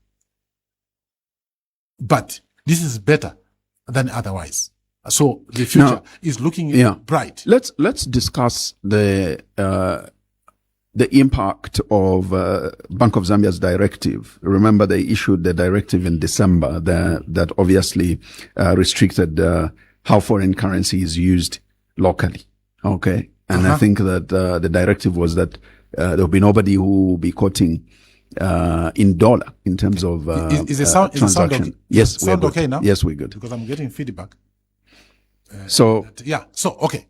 But this is better than otherwise. So the future is looking bright. Let's discuss the impact of Bank of Zambia's directive. Remember, they issued the directive in December that obviously restricted how foreign currency is used locally. Okay. And I think that the directive was that there will be nobody who will be quoting in dollar in terms of is the sound, transaction. Okay? Yes, we're good. Okay now? Yes, we're good. Because I'm getting feedback. So okay.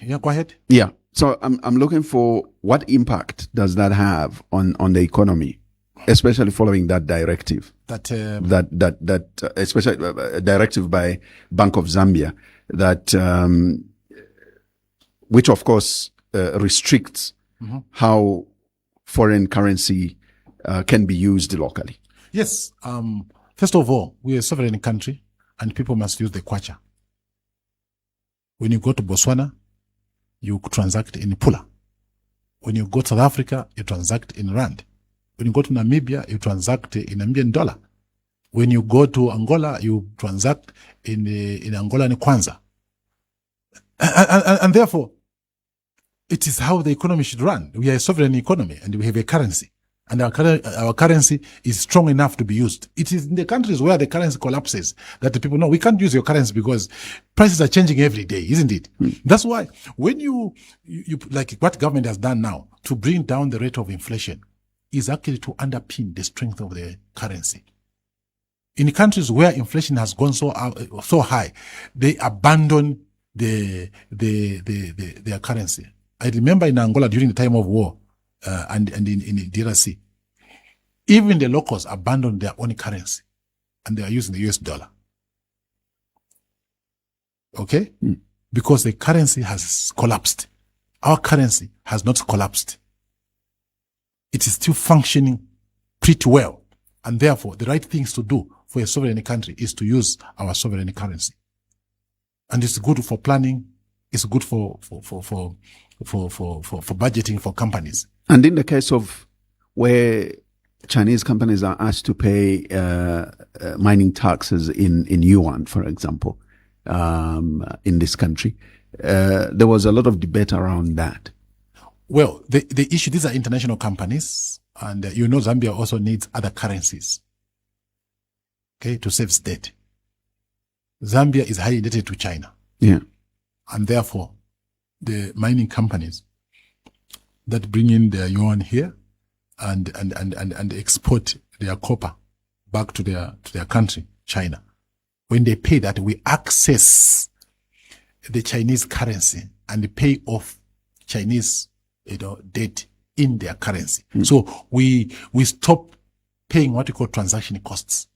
Yeah, go ahead. Yeah. So I'm looking for what impact does that have on the economy, especially following that directive. Especially a directive by Bank of Zambia that which of course restricts how foreign currency can be used locally. Yes. First of all, we are a sovereign country and people must use the kwacha. When you go to Botswana, you transact in Pula. When you go to South Africa, you transact in Rand. When you go to Namibia, you transact in Namibian dollar. When you go to Angola, you transact in Angolan kwanza. And therefore, it is how the economy should run. We are a sovereign economy and we have a currency. And our currency is strong enough to be used. It is in the countries where the currency collapses that the people know we can't use your currency because prices are changing every day, isn't it? That's why when you like what government has done now to bring down the rate of inflation is actually to underpin the strength of the currency. In countries where inflation has gone so high, they abandon their currency. I remember in Angola during the time of war, and in DRC, even the locals abandoned their own currency and they are using the US dollar. Okay? Because the currency has collapsed. Our currency has not collapsed. It is still functioning pretty well. And therefore, the right things to do for a sovereign country is to use our sovereign currency. And it's good for planning. It's good for budgeting for companies. And in the case of where Chinese companies are asked to pay mining taxes in yuan, for example, in this country, there was a lot of debate around that. Well, the issue, these are international companies, and Zambia also needs other currencies, okay, to save its debt. Zambia is highly indebted to China. Yeah. And therefore, the mining companies that bring in their yuan here and export their copper back to their country, China. When they pay that, we access the Chinese currency and pay off Chinese debt in their currency. So we stop paying what we call transaction costs.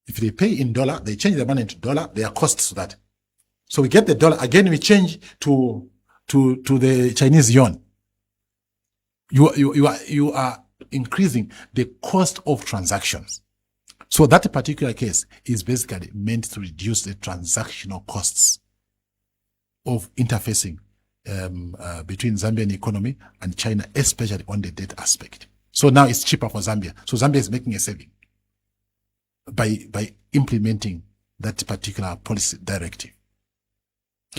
If they pay in dollar, they change the money into dollar, there are costs to that. So we get the dollar, again we change to the Chinese yuan. You are increasing the cost of transactions. So that particular case is basically meant to reduce the transactional costs of interfacing between Zambian economy and China, especially on the debt aspect. So now it's cheaper for Zambia. So Zambia is making a saving by implementing that particular policy directive.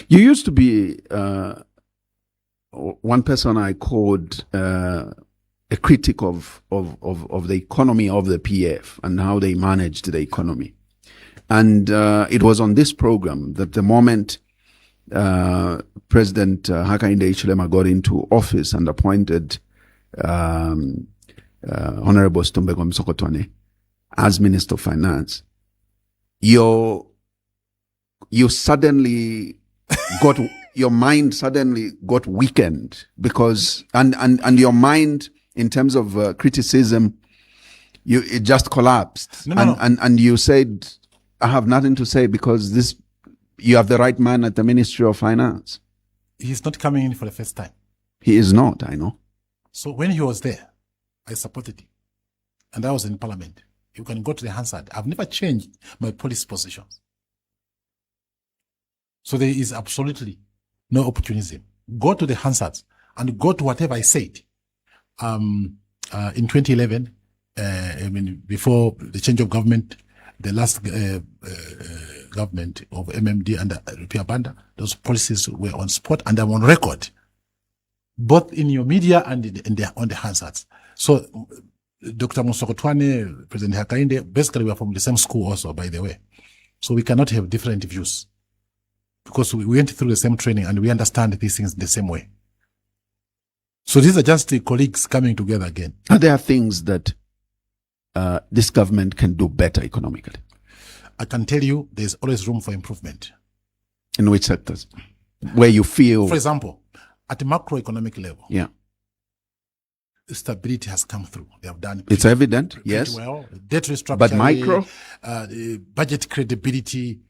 You used to be one person I called a critic of the economy of the PF and how they managed the economy. And it was on this program that the moment President Hakainde Hichilema got into office and appointed Honorable Stumbeko Msokotwane as Minister of Finance, you suddenly got your mind suddenly got weakened because and your mind in terms of criticism, it just collapsed. And you said, I have nothing to say because you have the right man at the Ministry of Finance. He's not coming in for the first time. He is not, I know. So when he was there, I supported him. And I was in Parliament. You can go to the Hansard. I've never changed my policy positions. So there is absolutely no opportunism. Go to the Hansards and go to whatever I said. In 2011, before the change of government, the last government of MMD and Rupia Banda, those policies were on spot and I'm on record, both in your media and on the Hansards. So Dr. Msokotwane, President Hakainde, basically we are from the same school also, by the way. So we cannot have different views. because we went through the same training and we understand these things the same way. So these are just the colleagues coming together again. Are there things that this government can do better economically? I can tell you there's always room for improvement. In which sectors? Where you feel... For example, at the macroeconomic level, yeah, stability has come through. They have done it's evident, yes. Well. Debt restructuring, but micro? Budget credibility,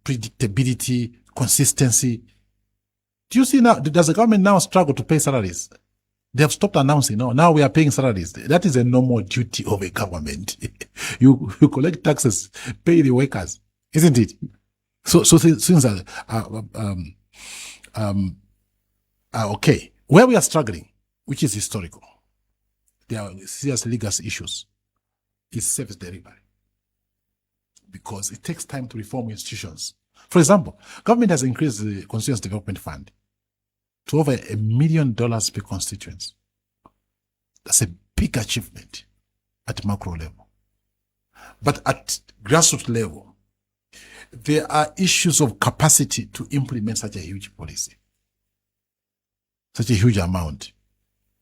predictability, consistency. Do you see now, does the government now struggle to pay salaries? They have stopped announcing, no, now we are paying salaries. That is a normal duty of a government. you collect taxes, pay the workers, isn't it? So things are okay. Where we are struggling, which is historical, there are serious legacy issues, is service delivery. Because it takes time to reform institutions. For example, government has increased the Constituency Development Fund to over $1 million per constituency. That's a big achievement at macro level. But at grassroots level, there are issues of capacity to implement such a huge policy, such a huge amount.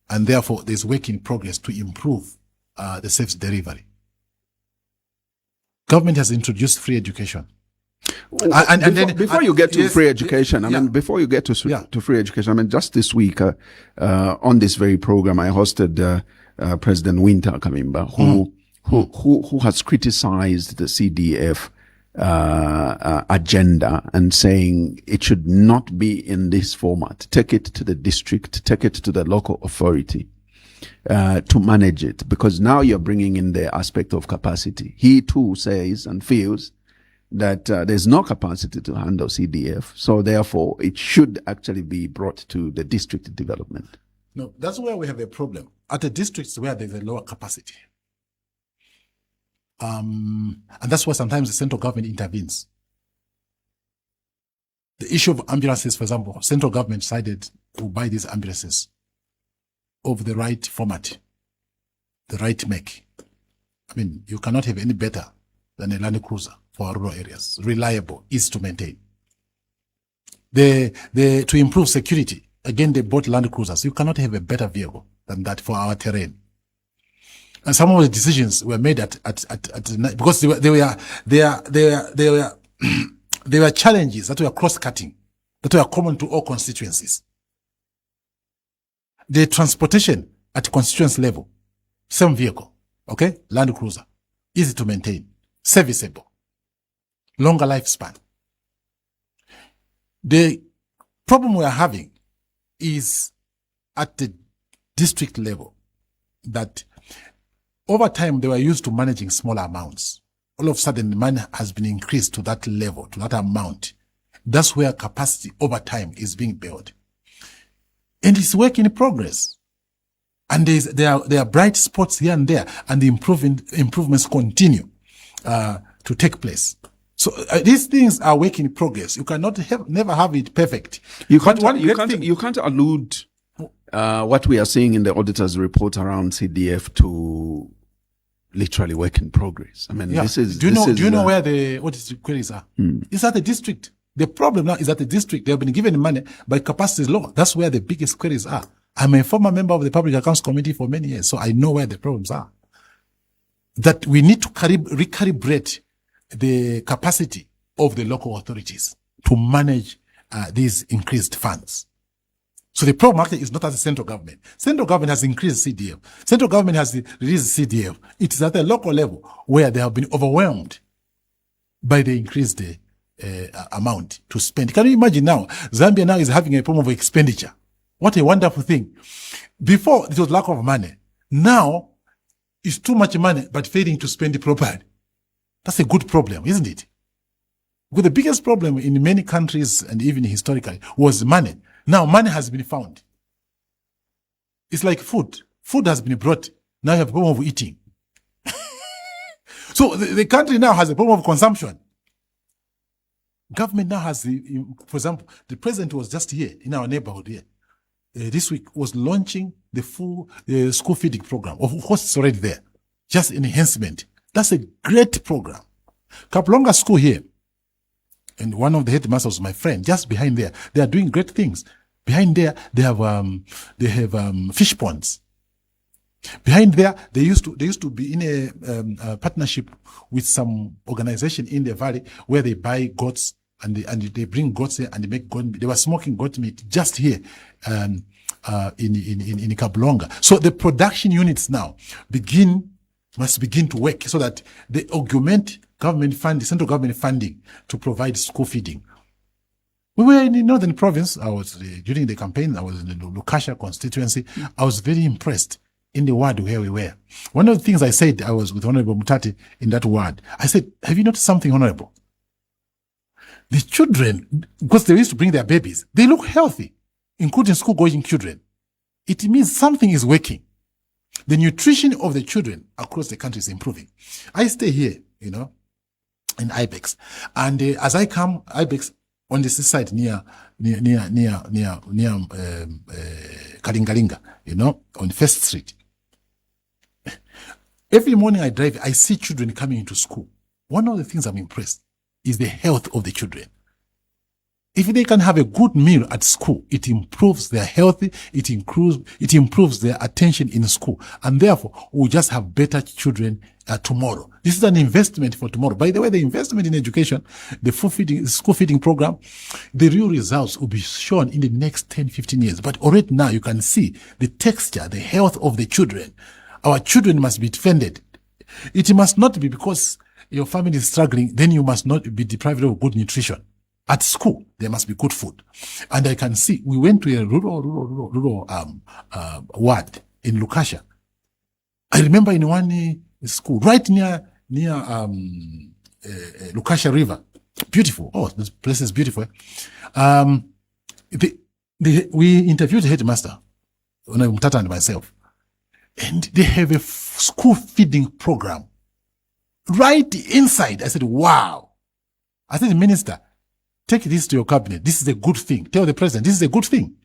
And therefore, there's work in progress to improve the service delivery. Government has introduced free education. Before you get to free education, before you get to free education, just this week, on this very program, I hosted President Winter Kamimba, who has criticized the CDF agenda and saying it should not be in this format. Take it to the district, take it to the local authority to manage it, because now you're bringing in the aspect of capacity. He too says and feels that there's no capacity to handle CDF, so therefore it should actually be brought to the district development. No, that's where we have a problem. At the districts where there's a lower capacity. And that's why sometimes the central government intervenes. The issue of ambulances, for example, central government decided to buy these ambulances of the right format, the right make. I mean, you cannot have any better than a Land Cruiser for rural areas. Reliable, easy to maintain. To improve security, again, they bought Land Cruisers. You cannot have a better vehicle than that for our terrain. And some of the decisions were made because there were challenges that were cross-cutting, that were common to all constituencies. The transportation at constituency level, same vehicle, okay? Land Cruiser, easy to maintain, serviceable, longer lifespan. The problem we are having is at the district level, that over time they were used to managing smaller amounts. All of a sudden the money has been increased to that level, to that amount. That's where capacity over time is being built. And it's work in progress. And there are bright spots here and there, and the improvements continue to take place. So these things are work in progress. You cannot never have it perfect. You can't allude what we are seeing in the auditor's report around CDF to literally work in progress. I mean, this is. Do you know where the audit queries are? It's at the district. The problem now is that the district, they have been given money, but capacity is low. That's where the biggest queries are. I'm a former member of the Public Accounts Committee for many years, so I know where the problems are. That we need to recalibrate the capacity of the local authorities to manage these increased funds. So the problem actually is not at the central government. Central government has increased CDF. Central government has released CDF. It is at the local level where they have been overwhelmed by the increased amount to spend. Can you imagine now? Zambia now is having a problem of expenditure. What a wonderful thing. Before, it was lack of money. Now, it's too much money, but failing to spend it properly. That's a good problem, isn't it? Because the biggest problem in many countries, and even historically, was money. Now, money has been found. It's like food. Food has been brought. Now you have a problem of eating. So the country now has a problem of consumption. Government now has, for example, the president was just here in our neighborhood here. This week was launching the full school feeding program. Of course, it's already there. Just enhancement. That's a great program. Kaplonga School here And one of the headmasters was my friend. Just behind there, they are doing great things. Behind there, they have fish ponds. Behind there, they used to be in a partnership with some organization in the valley where they buy goats and they bring goats here and they make goat meat. They were smoking goat meat just here in Kabulonga. So the production units now must begin to work so that they augment central government funding to provide school feeding. We were in the northern province. During the campaign, I was in the Lukasha constituency. I was very impressed in the ward where we were. One of the things I said, I was with Honorable Mutati in that ward. I said, have you noticed something, Honorable? The children, because they used to bring their babies, they look healthy, including school-going children. It means something is working. The nutrition of the children across the country is improving. I stay here, in Ibex. And as I come, Ibex, on the seaside near Kalingalinga, on First Street. Every morning I drive, I see children coming into school. One of the things I'm impressed is the health of the children. If they can have a good meal at school, it improves their health, it improves their attention in school, and therefore we'll just have better children tomorrow. This is an investment for tomorrow. By the way, the investment in education, the school feeding program, the real results will be shown in the next 10, 15 years. But already now you can see the texture, the health of the children. Our children must be defended. It must not be because your family is struggling, then you must not be deprived of good nutrition. At school, there must be good food. And I can see, we went to a rural ward in Lukasha. I remember in one school, right near Lukasha River. Beautiful. Oh, this place is beautiful. We interviewed the headmaster, Mutata and myself, and they have a school feeding program right inside. I said, wow. I said, Minister, take this to your cabinet. This is a good thing. Tell the president, this is a good thing.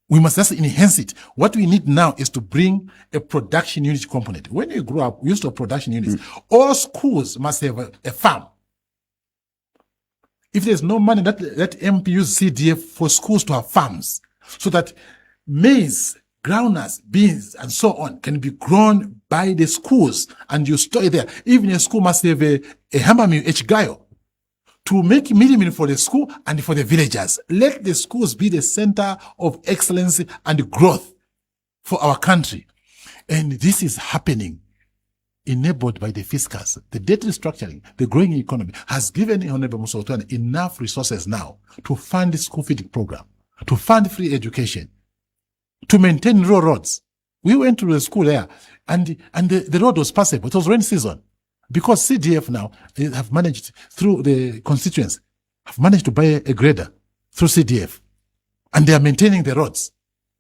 We must just enhance it. What we need now is to bring a production unit component. When you grow up, we used to have production units. All schools must have a farm. If there's no money, let MP use CDF for schools to have farms so that maize, groundnuts, beans, and so on can be grown by the schools and you store it there. Even a school must have a Highvie H to make meal for the school and for the villagers. Let the schools be the center of excellence and growth for our country. And this is happening, enabled by the fiscals. The debt restructuring, the growing economy, has given Honorable Musotwana enough resources now to fund the school feeding program, to fund free education, to maintain rural roads. We went to the school there, and the road was passable. It was rain season. Because CDF now have managed, through the constituents, have managed to buy a grader through CDF. And they are maintaining the roads.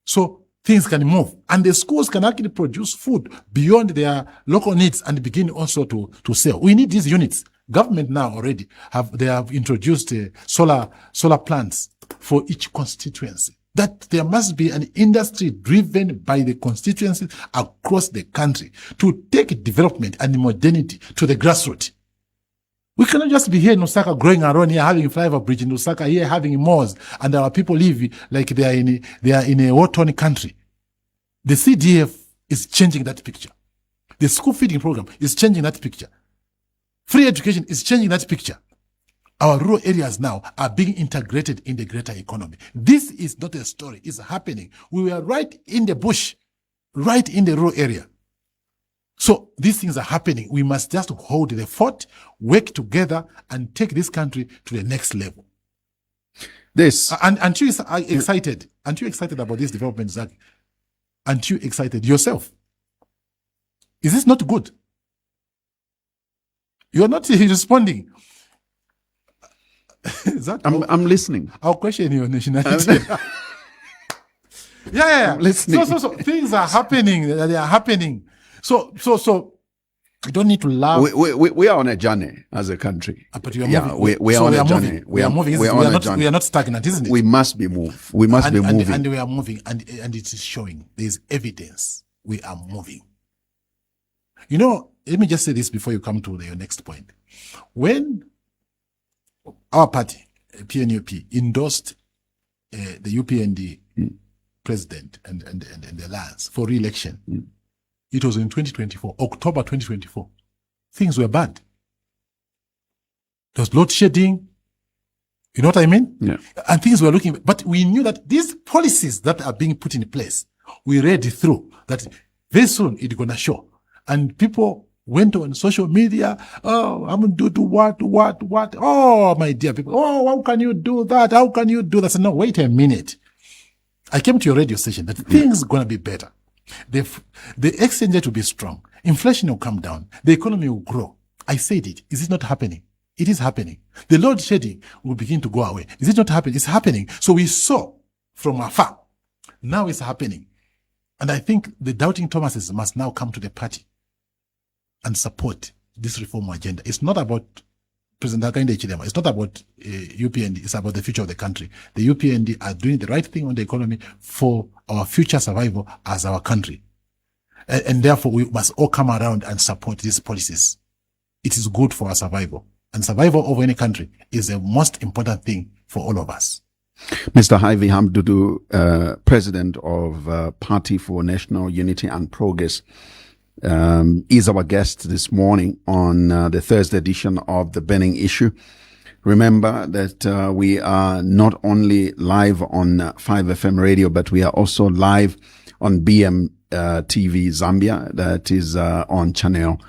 So things can move. And the schools can actually produce food beyond their local needs and begin also to sell. We need these units. Government now already have introduced solar plants for each constituency. That there must be an industry driven by the constituencies across the country to take development and modernity to the grassroots. We cannot just be here in Osaka growing around here, having a flyover bridge in Osaka, here having malls, and our people live like they are in a war-torn country. The CDF is changing that picture. The school feeding program is changing that picture. Free education is changing that picture. Our rural areas now are being integrated in the greater economy. This is not a story. It's happening. We were right in the bush, right in the rural area. So these things are happening. We must just hold the fort, work together, and take this country to the next level. Aren't you excited? Aren't you excited about this development, Zach? Aren't you excited yourself? Is this not good? You're not responding. I'm listening. I'll question your nationality. Yeah. I'm listening. So things are happening. They are happening. So you don't need to laugh. We are on a journey as a country. But we are moving. We are on a journey. We are moving. We are not stagnant, isn't it? We must be moved. We must be moving. And we are moving. And it is showing. There is evidence. We are moving. Let me just say this before you come to your next point. When our party, PNUP, endorsed the UPND president and the alliance for re-election. It was in 2024, October 2024. Things were bad. There was load shedding. You know what I mean? Yeah. And things were looking, but we knew that these policies that are being put in place, we read through that very soon it's going to show. And people went on social media. Oh, I'm going to do what? Oh, my dear people. Oh, how can you do that? How can you do that? I said, no, wait a minute. I came to your radio station that things are going to be better. The exchange rate will be strong. Inflation will come down. The economy will grow. I said it. Is it not happening? It is happening. The load shedding will begin to go away. Is it not happening? It's happening. So we saw from afar. Now it's happening. And I think the doubting Thomases must now come to the party and support this reform agenda. It's not about President Hakainde Hichilema. It's not about UPND. It's about the future of the country. The UPND are doing the right thing on the economy for our future survival as our country. And therefore, we must all come around and support these policies. It is good for our survival. And survival of any country is the most important thing for all of us. Mr. Highvie Hamududu, President of Party for National Unity and Progress, is our guest this morning on the Thursday edition of The Burning Issue. Remember that we are not only live on 5FM radio, but we are also live on BM TV Zambia. That is on channel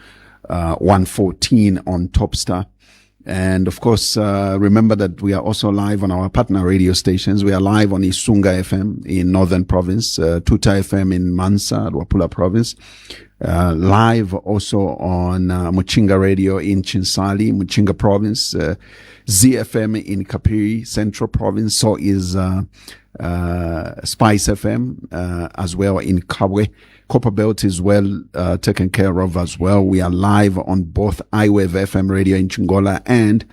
114 on Topstar. And of course, remember that we are also live on our partner radio stations. We are live on Isunga FM in Northern Province, Tuta FM in Mansa, Wapula Province. Live also on Muchinga Radio in Chinsali, Muchinga Province, ZFM in Kapiri, Central Province. So is Spice FM as well in Kabwe. Copperbelt is well taken care of as well. We are live on both iWave FM radio in Chingola and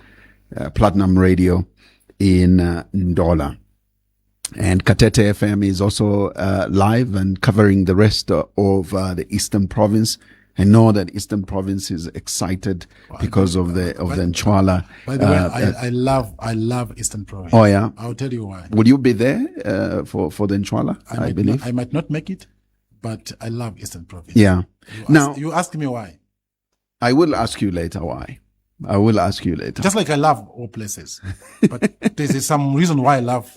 Platinum Radio in Ndola. And Katete FM is also live and covering the rest of the Eastern Province. I know that Eastern Province is excited because of the Nchwala. By the way, I love Eastern Province. Oh yeah, I'll tell you why. Would you be there for the Nchwala? I believe I might not make it, but I love Eastern Province. Yeah. You ask me why. I will ask you later why. I will ask you later. Just like I love all places, but there's some reason why I love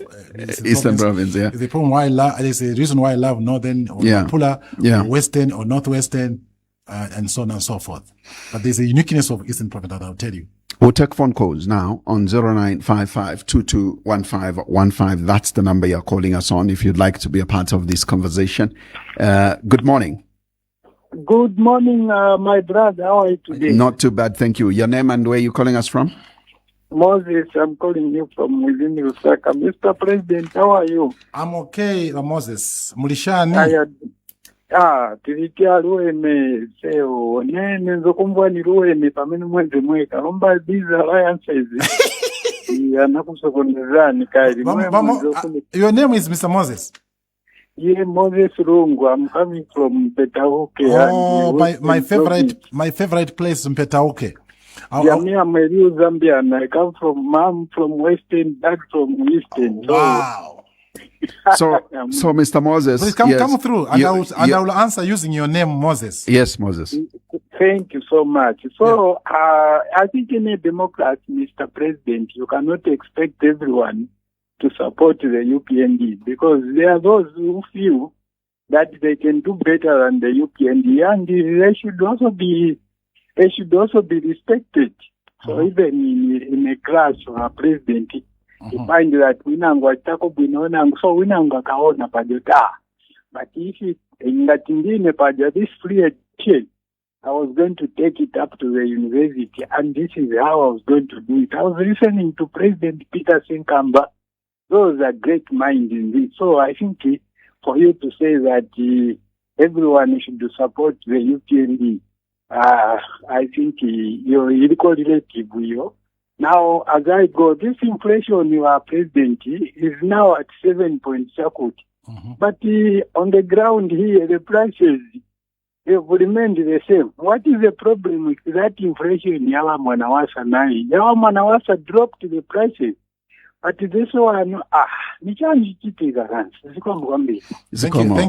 Eastern Province. Yeah. The problem why I love. There's a reason why I love Northern or Pula, or Western or Northwestern, and so on and so forth. But there's a uniqueness of Eastern Province that I'll tell you. We'll take phone calls now on 0955-221515. That's the number you're calling us on if you'd like to be a part of this conversation. Good morning. Good morning, my brother. How are you today? Not too bad, thank you. Your name and where you calling us from? Moses, I'm calling you from within Lusaka. Mr. President, how are you? I'm okay, Moses. Mulishani. Tilikia lueme seo nene nzokumbwani lueme pamene mwezi mweka lomba these alliances. Nakusokonezani kaili. Your name is Mr. Moses? Yeah, Moses Rungu. I'm coming from Petauke. Oh, my favorite place in Petauke. Yeah, me, I'm a real Zambian. I come from mom from Western, dad from Eastern. Wow. So Mr. Moses, please come through, and I will answer using your name, Moses. Yes, Moses. Thank you so much. So, I think in a democracy, Mr. President, you cannot expect everyone to support the UPND because there are those who feel that they can do better than the UPND, and they should also be respected. So even in a class or a president, you find that winangwa tako binona so winangwa kaona pajota. But if it in that indine paja this free education, I was going to take it up to the university, and this is how I was going to do it. I was listening to President Peter Sinkamba. Those are great minds in this. So I think for you to say that everyone should support the UPND, I think you're equal relative. Now, as I go, this inflation you are president is now at 7 point circuit. But on the ground here, the prices, they've remained the same. What is the problem with that inflation? Yawa Manawasa nai. Yawa Manawasa dropped the prices. But this one, Thank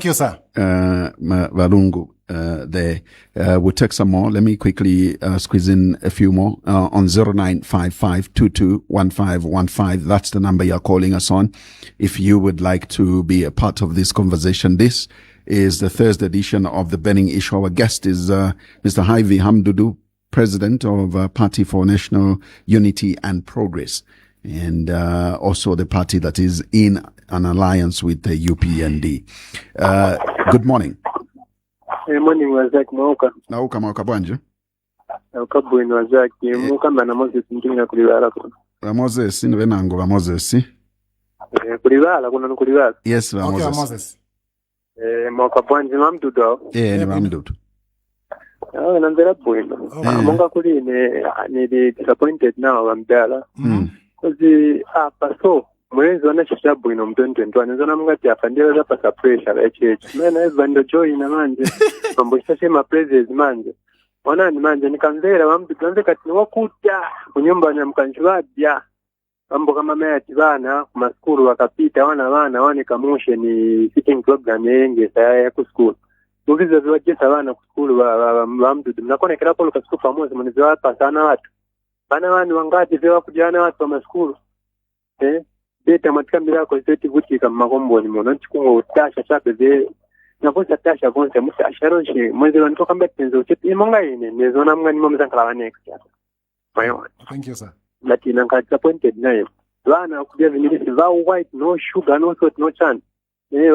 you, sir. Valungu, there. We'll take some more. Let me quickly squeeze in a few more on 0955221515. That's the number you're calling us on. If you would like to be a part of this conversation, this is the Thursday edition of the Burning Issue. Our guest is Mr. Highvie Hamududu, President of Party for National Unity and Progress, and also the party that is in an alliance with the UPND. Good morning. Good morning, Wazak Mauka. Nauka Mauka Bwanje. Kaukabu in Wazak, Muka Manamos Ntina Kurivala. Moses in Venango, Moses. Kurivala, Kurivala. Yes, Okay, Moses. Mauka Bwanje Mamdudo. Yeah, Mamdudu. And there are point. Monga Kuri ne disappointed now, I'm there. Because the paso, mwezi wanashisha bwino mtonto anazona mngati afandela za pasa pressure HH. Mena ezbando joy na manje. Mambo shashema praises manje. Wana ni manje nikamvera wamtu kanze kati wakuta kunyumba na mkanjwabya. Mambo kama mea tibana kumaskuru wakapita wana wani kamushe ni sitting program yenge saya ku school. Mugiza viwajesa wana ku school wa mtu. Mnakone kila polo ka school pamoja mniziwa pasana watu. Bana wani wangati zewa kujana watu wa maskuru. Data matika mbila kwa zeti vuti kama makombo ni mwana chikungo utasha shape ze na kosa tasha konse musa asharonshi mwezi wanitoka mbetenzo cheti imonga ine nezona mga ni momza nkala next ya mayo. Thank you, sir. Lati nanka disappointed naye wana kudia vinilisi vau white no sugar no salt no chan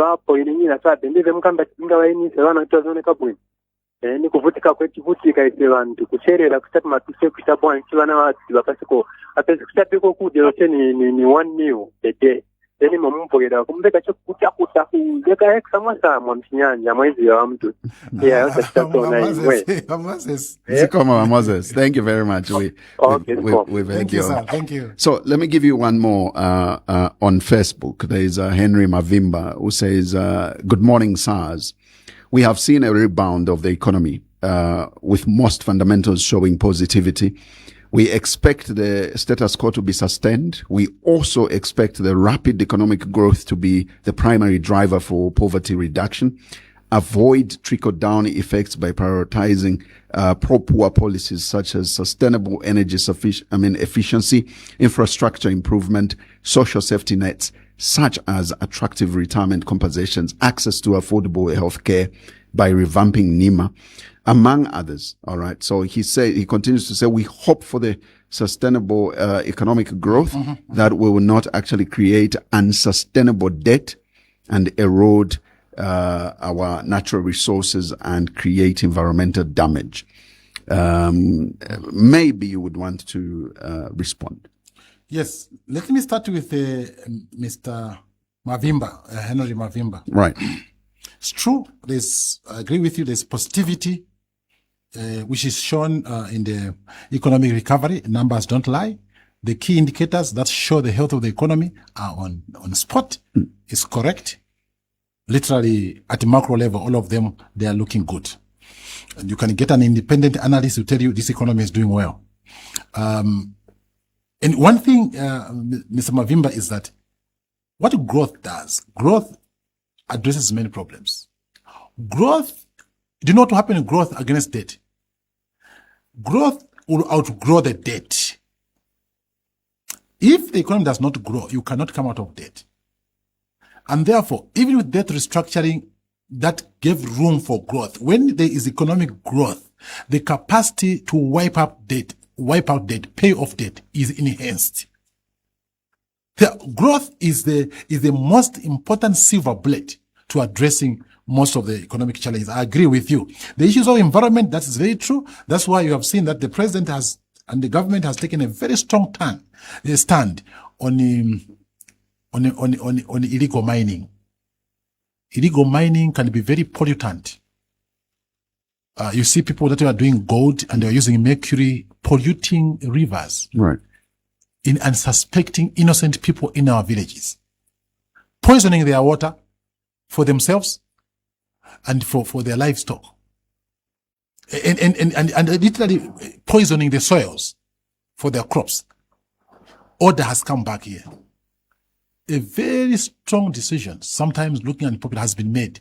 wapo ini na sabe ndize mkamba tinga waini se wana tutazone kabwini ni kuvutika kwechivutika ise vantu kucherera kusati matuse kutabwa nchivana watu bakasiko apezi kusapiko kudero ni 1 meal a day then mamumpogera kumbeka chokuta kudeka extra masa mwamchinyanja mwezi wa mtu yote tutatona iwe Moses. Thank you very much. We Thank you, sir. Thank you. So let me give you one more on Facebook. There is Henry Mavimba who says, good morning, SARS. We have seen a rebound of the economy, with most fundamentals showing positivity. We expect the status quo to be sustained. We also expect the rapid economic growth to be the primary driver for poverty reduction. Avoid trickle-down effects by prioritizing pro-poor policies such as sustainable energy efficiency, infrastructure improvement, social safety nets, such as attractive retirement compensations, access to affordable health care by revamping NEMA, among others. All right. So he continues to say, we hope for the sustainable economic growth that will not actually create unsustainable debt and erode our natural resources and create environmental damage. Maybe you would want to respond. Yes, let me start with Mr. Mavimba, Henry Mavimba. Right. It's true. I agree with you. There's positivity, which is shown in the economic recovery. Numbers don't lie. The key indicators that show the health of the economy are on spot. It's correct. Literally, at the macro level, all of them, they are looking good. And you can get an independent analyst to tell you this economy is doing well. And one thing, Mr. Mavimba, is that what growth does, growth addresses many problems. Growth, do you know what will happen in growth against debt? Growth will outgrow the debt. If the economy does not grow, you cannot come out of debt. And therefore, even with debt restructuring, that gave room for growth. When there is economic growth, the capacity to wipe out debt, pay off debt is enhanced. The growth is the most important silver bullet to addressing most of the economic challenges. I agree with you. The issues of environment, that is very true. That's why you have seen that the president and the government has taken a very strong stand on illegal mining. Illegal mining can be very pollutant. You see people that are doing gold and they're using mercury, polluting rivers. Right. In unsuspecting innocent people in our villages. Poisoning their water for themselves and for their livestock. and literally poisoning the soils for their crops. Order has come back here. A very strong decision, sometimes looking unpopular, has been made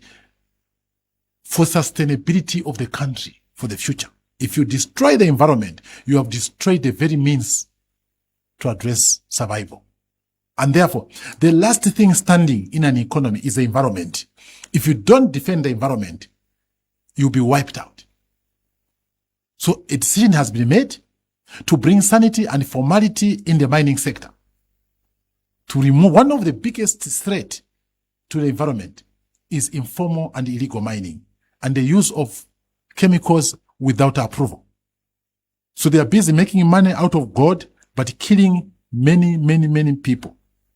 for sustainability of the country for the future. If you destroy the environment, you have destroyed the very means to address survival. And therefore, the last thing standing in an economy is the environment. If you don't defend the environment, you'll be wiped out. So a decision has been made to bring sanity and formality in the mining sector, to remove one of the biggest threats to the environment is informal and illegal mining and the use of chemicals without approval. So they are busy making money out of gold, but killing many people.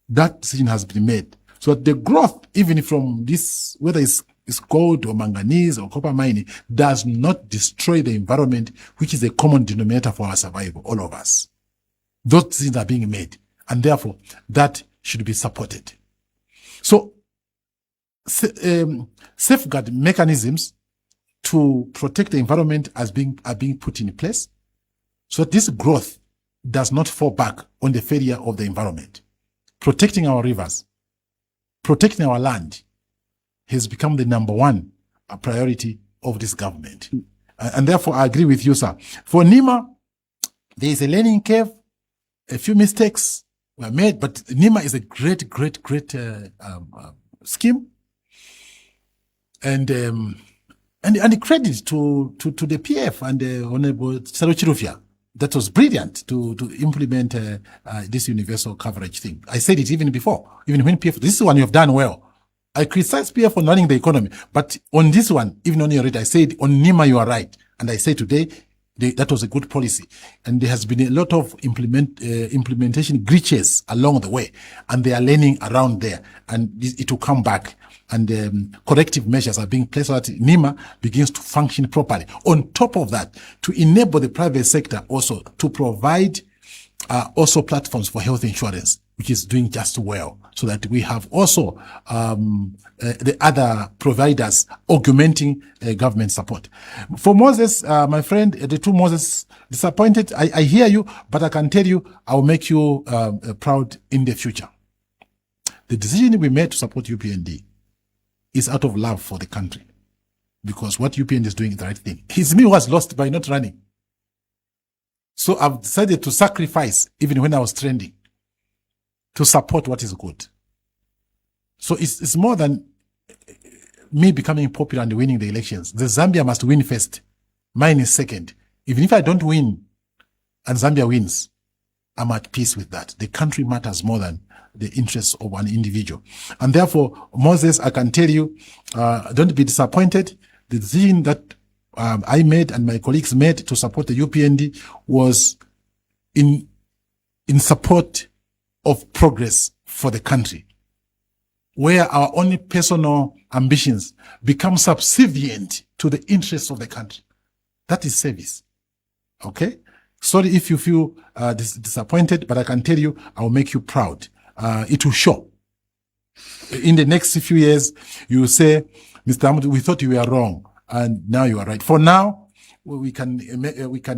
That decision has been made. So the growth, even from this, whether it's gold or manganese or copper mining, does not destroy the environment, which is a common denominator for our survival, all of us. Those decisions are being made, and therefore that should be supported. So safeguard mechanisms to protect the environment are being put in place, so that this growth does not fall back on the failure of the environment. Protecting our rivers, protecting our land has become the number one priority of this government. And therefore, I agree with you, sir. For NEMA, there is a learning curve. A few mistakes were made, but NEMA is a great scheme. And credit to the PF and the Honorable Chirufya. That was brilliant to implement this universal coverage thing. I said it even before, even when PF, this is one you have done well. I criticize PF for running the economy, but on this one, even on your rate, I said on NEMA you are right. And I say today, that was a good policy. And there has been a lot of implementation glitches along the way, and they are learning around there, and it will come back. And corrective measures are being placed so that NEMA begins to function properly. On top of that, to enable the private sector also to provide also platforms for health insurance, which is doing just well, so that we have also the other providers augmenting government support. For Moses, my friend, the two Moses, disappointed. I hear you, but I can tell you, I will make you proud in the future. The decision we made to support UPND is out of love for the country, because what UPND is doing is the right thing. His me was lost by not running. So I've decided to sacrifice, even when I was trending, to support what is good. So it's more than me becoming popular and winning the elections. The Zambia must win first. Mine is second. Even if I don't win and Zambia wins, I'm at peace with that. The country matters more than the interests of one individual. And therefore, Moses, I can tell you, don't be disappointed. The decision that I made and my colleagues made to support the UPND was in support of progress for the country, where our own personal ambitions become subservient to the interests of the country. That is service. Okay? Sorry if you feel disappointed, but I can tell you, I will make you proud. It will show. In the next few years, you will say, Mr. Hamududu, we thought you were wrong, and now you are right. For now, we can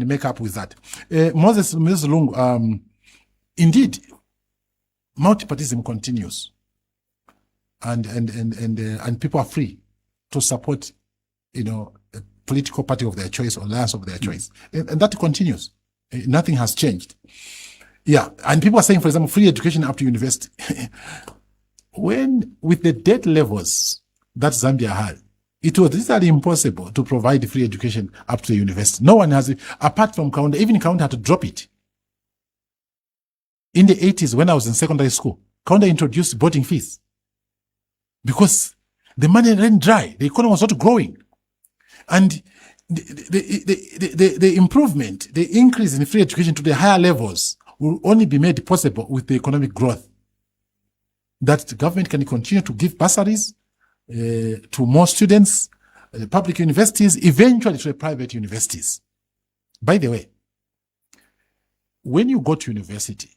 make up with that. Moses Lungu, indeed, multipartyism continues, and people are free to support, a political party of their choice or alliance of their choice, and that continues. Nothing has changed. Yeah, and people are saying, for example, free education up to university. When, with the debt levels that Zambia had, it was literally impossible to provide free education up to the university. No one has it, apart from Kaunda. Even Kaunda had to drop it. In the 80s, when I was in secondary school, Kaunda introduced boarding fees because the money ran dry. The economy was not growing. And the improvement, the increase in free education to the higher levels will only be made possible with the economic growth. That the government can continue to give bursaries to more students, public universities, eventually to the private universities. By the way, when you go to university,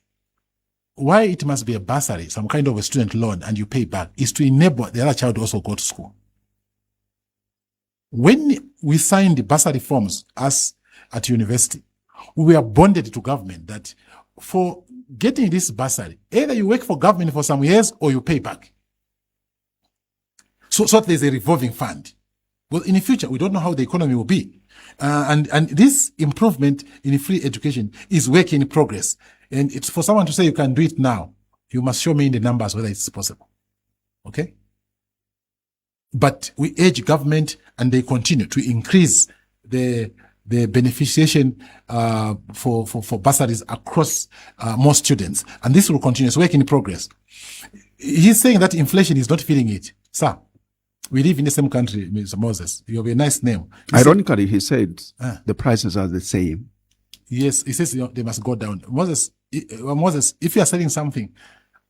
why it must be a bursary, some kind of a student loan, and you pay back, is to enable the other child to also go to school. When we signed the bursary forms as at university. We were bonded to government that for getting this bursary, either you work for government for some years or you pay back. So there's a revolving fund. Well, in the future, we don't know how the economy will be. And this improvement in free education is work in progress. And it's for someone to say you can do it now, you must show me in the numbers whether it's possible. Okay? But we urge government, and they continue to increase the beneficiation for bursaries across more students. And this will continue. It's work in progress. He's saying that inflation is not feeling it. Sir, we live in the same country, Mr. Moses. You have a nice name. Ironically, he said the prices are the same. Yes, he says they must go down. Moses, if you are selling something,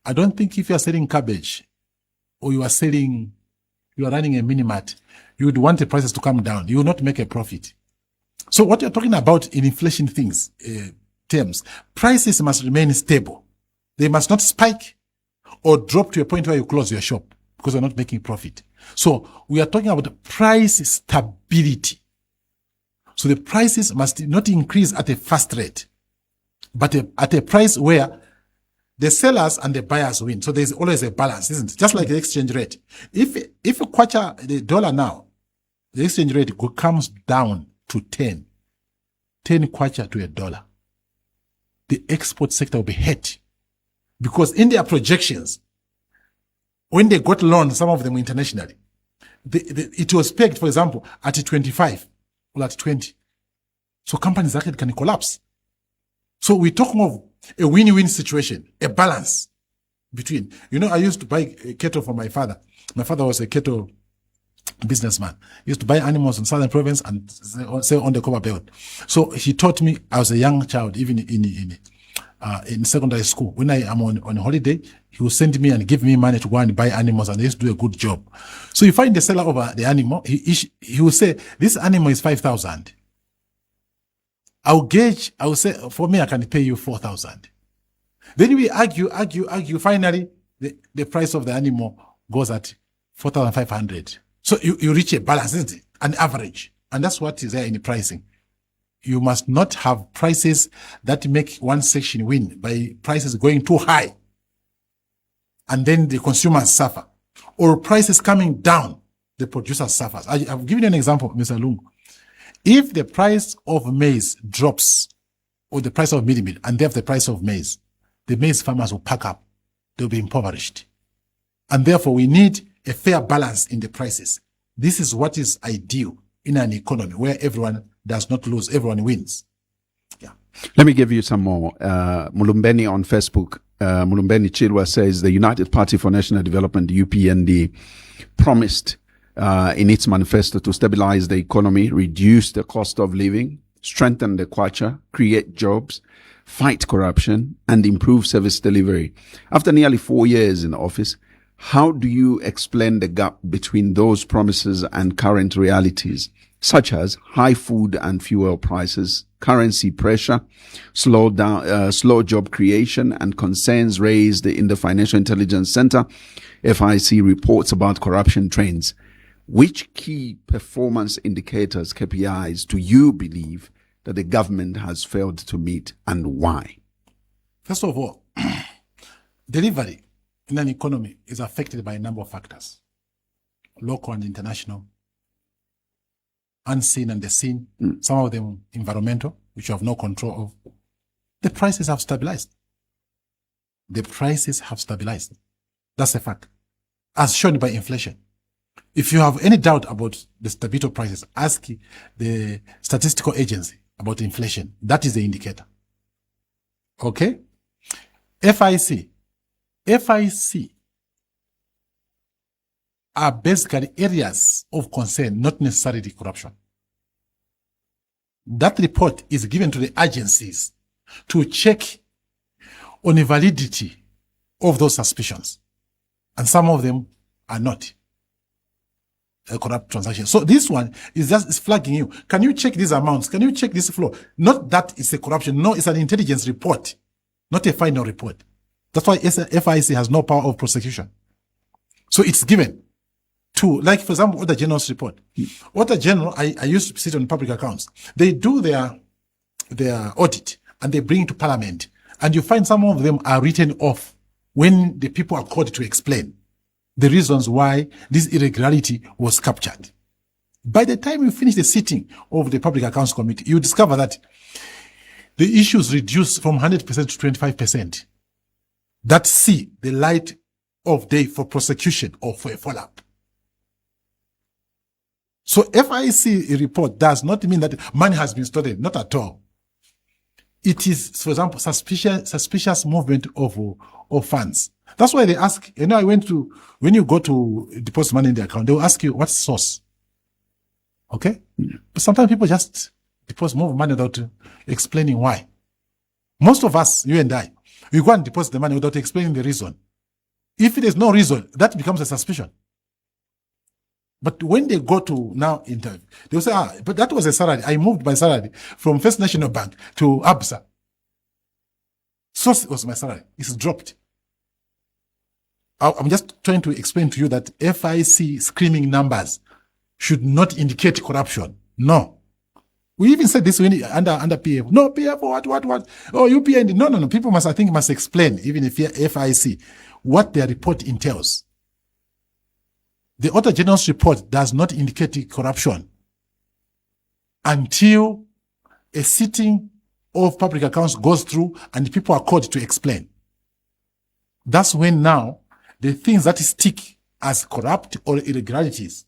I don't think if you are selling cabbage or you are running a mini-mart, you would want the prices to come down. You will not make a profit. So what you're talking about in inflation terms, prices must remain stable. They must not spike or drop to a point where you close your shop because you're not making profit. So we are talking about price stability. So the prices must not increase at a fast rate, but at a price where the sellers and the buyers win. So there's always a balance, isn't it? Just like the exchange rate. If a kwacha, the dollar now, the exchange rate comes down to 10 kwacha to $1, the export sector will be hit. Because in their projections, when they got loans, some of them internationally, it was pegged, for example, at 25 or at 20. So companies actually can collapse. So we're talking of a win-win situation, a balance between, I used to buy cattle for my father. My father was a cattle businessman. He used to buy animals in Southern Province and sell on the Copper Belt. So he taught me, I was a young child, even in secondary school. When I am on holiday, he will send me and give me money to go and buy animals, and they used to do a good job. So you find the seller of the animal, he will say, this animal is 5,000. I will say, for me, I can pay you 4,000. Then we argue. Finally, the price of the animal goes at 4,500. So you reach a balance, isn't it? An average. And that's what is there in the pricing. You must not have prices that make one section win by prices going too high. And then the consumers suffer. Or prices coming down, the producer suffers. I've given you an example, Mr. Lungu. If the price of maize drops, or the price of meal, and they have the price of maize, the maize farmers will pack up. They'll be impoverished. And therefore, we need a fair balance in the prices. This is what is ideal in an economy where everyone does not lose, everyone wins. Yeah. Let me give you some more. Mulumbeni on Facebook, Mulumbeni Chilwa says the United Party for National Development, UPND, promised in its manifesto to stabilize the economy, reduce the cost of living, strengthen the kwacha, create jobs, fight corruption, and improve service delivery. After nearly 4 years in office, how do you explain the gap between those promises and current realities, such as high food and fuel prices, currency pressure, slow job creation, and concerns raised in the Financial Intelligence Center, FIC, reports about corruption trends? Which key performance indicators, KPIs, do you believe that the government has failed to meet, and why? First of all, delivery in an economy is affected by a number of factors, local and international, unseen and the seen, some of them environmental, which you have no control of. The prices have stabilized. That's a fact, as shown by inflation. If you have any doubt about the stability of prices, ask the statistical agency about inflation. That is the indicator. Okay? FIC are basically areas of concern, not necessarily corruption. That report is given to the agencies to check on the validity of those suspicions. And some of them are not a corrupt transaction. So this one is just flagging you. Can you check these amounts? Can you check this flow? Not that it's a corruption. No, it's an intelligence report, not a final report. That's why FIC has no power of prosecution. So it's given to, like, for example, Auditor General's report. Auditor General, I used to sit on public accounts. They do their audit and they bring it to Parliament. And you find some of them are written off when the people are called to explain the reasons why this irregularity was captured. By the time you finish the sitting of the Public Accounts Committee, you discover that the issues reduced from 100% to 25%. That see the light of day for prosecution or for a follow-up. So FIC report does not mean that money has been stolen, not at all. It is, for example, suspicious movement of funds. That's why they ask, when you go to deposit money in the account, they will ask you, what's the source? Okay? But sometimes people just deposit more money without explaining why. Most of us, you and I, we go and deposit the money without explaining the reason. If there is no reason, that becomes a suspicion. But when they go to now interview, they will say, but that was a salary. I moved my salary from First National Bank to ABSA. Source was my salary. It's dropped. I'm just trying to explain to you that FIC screaming numbers should not indicate corruption. No. We even said this when under PF. No, PF, what? Oh, UPN. No. People must explain, even if FIC, what their report entails. The Auditor General's report does not indicate corruption until a sitting of public accounts goes through and people are called to explain. That's when now the things that stick as corrupt or irregularities,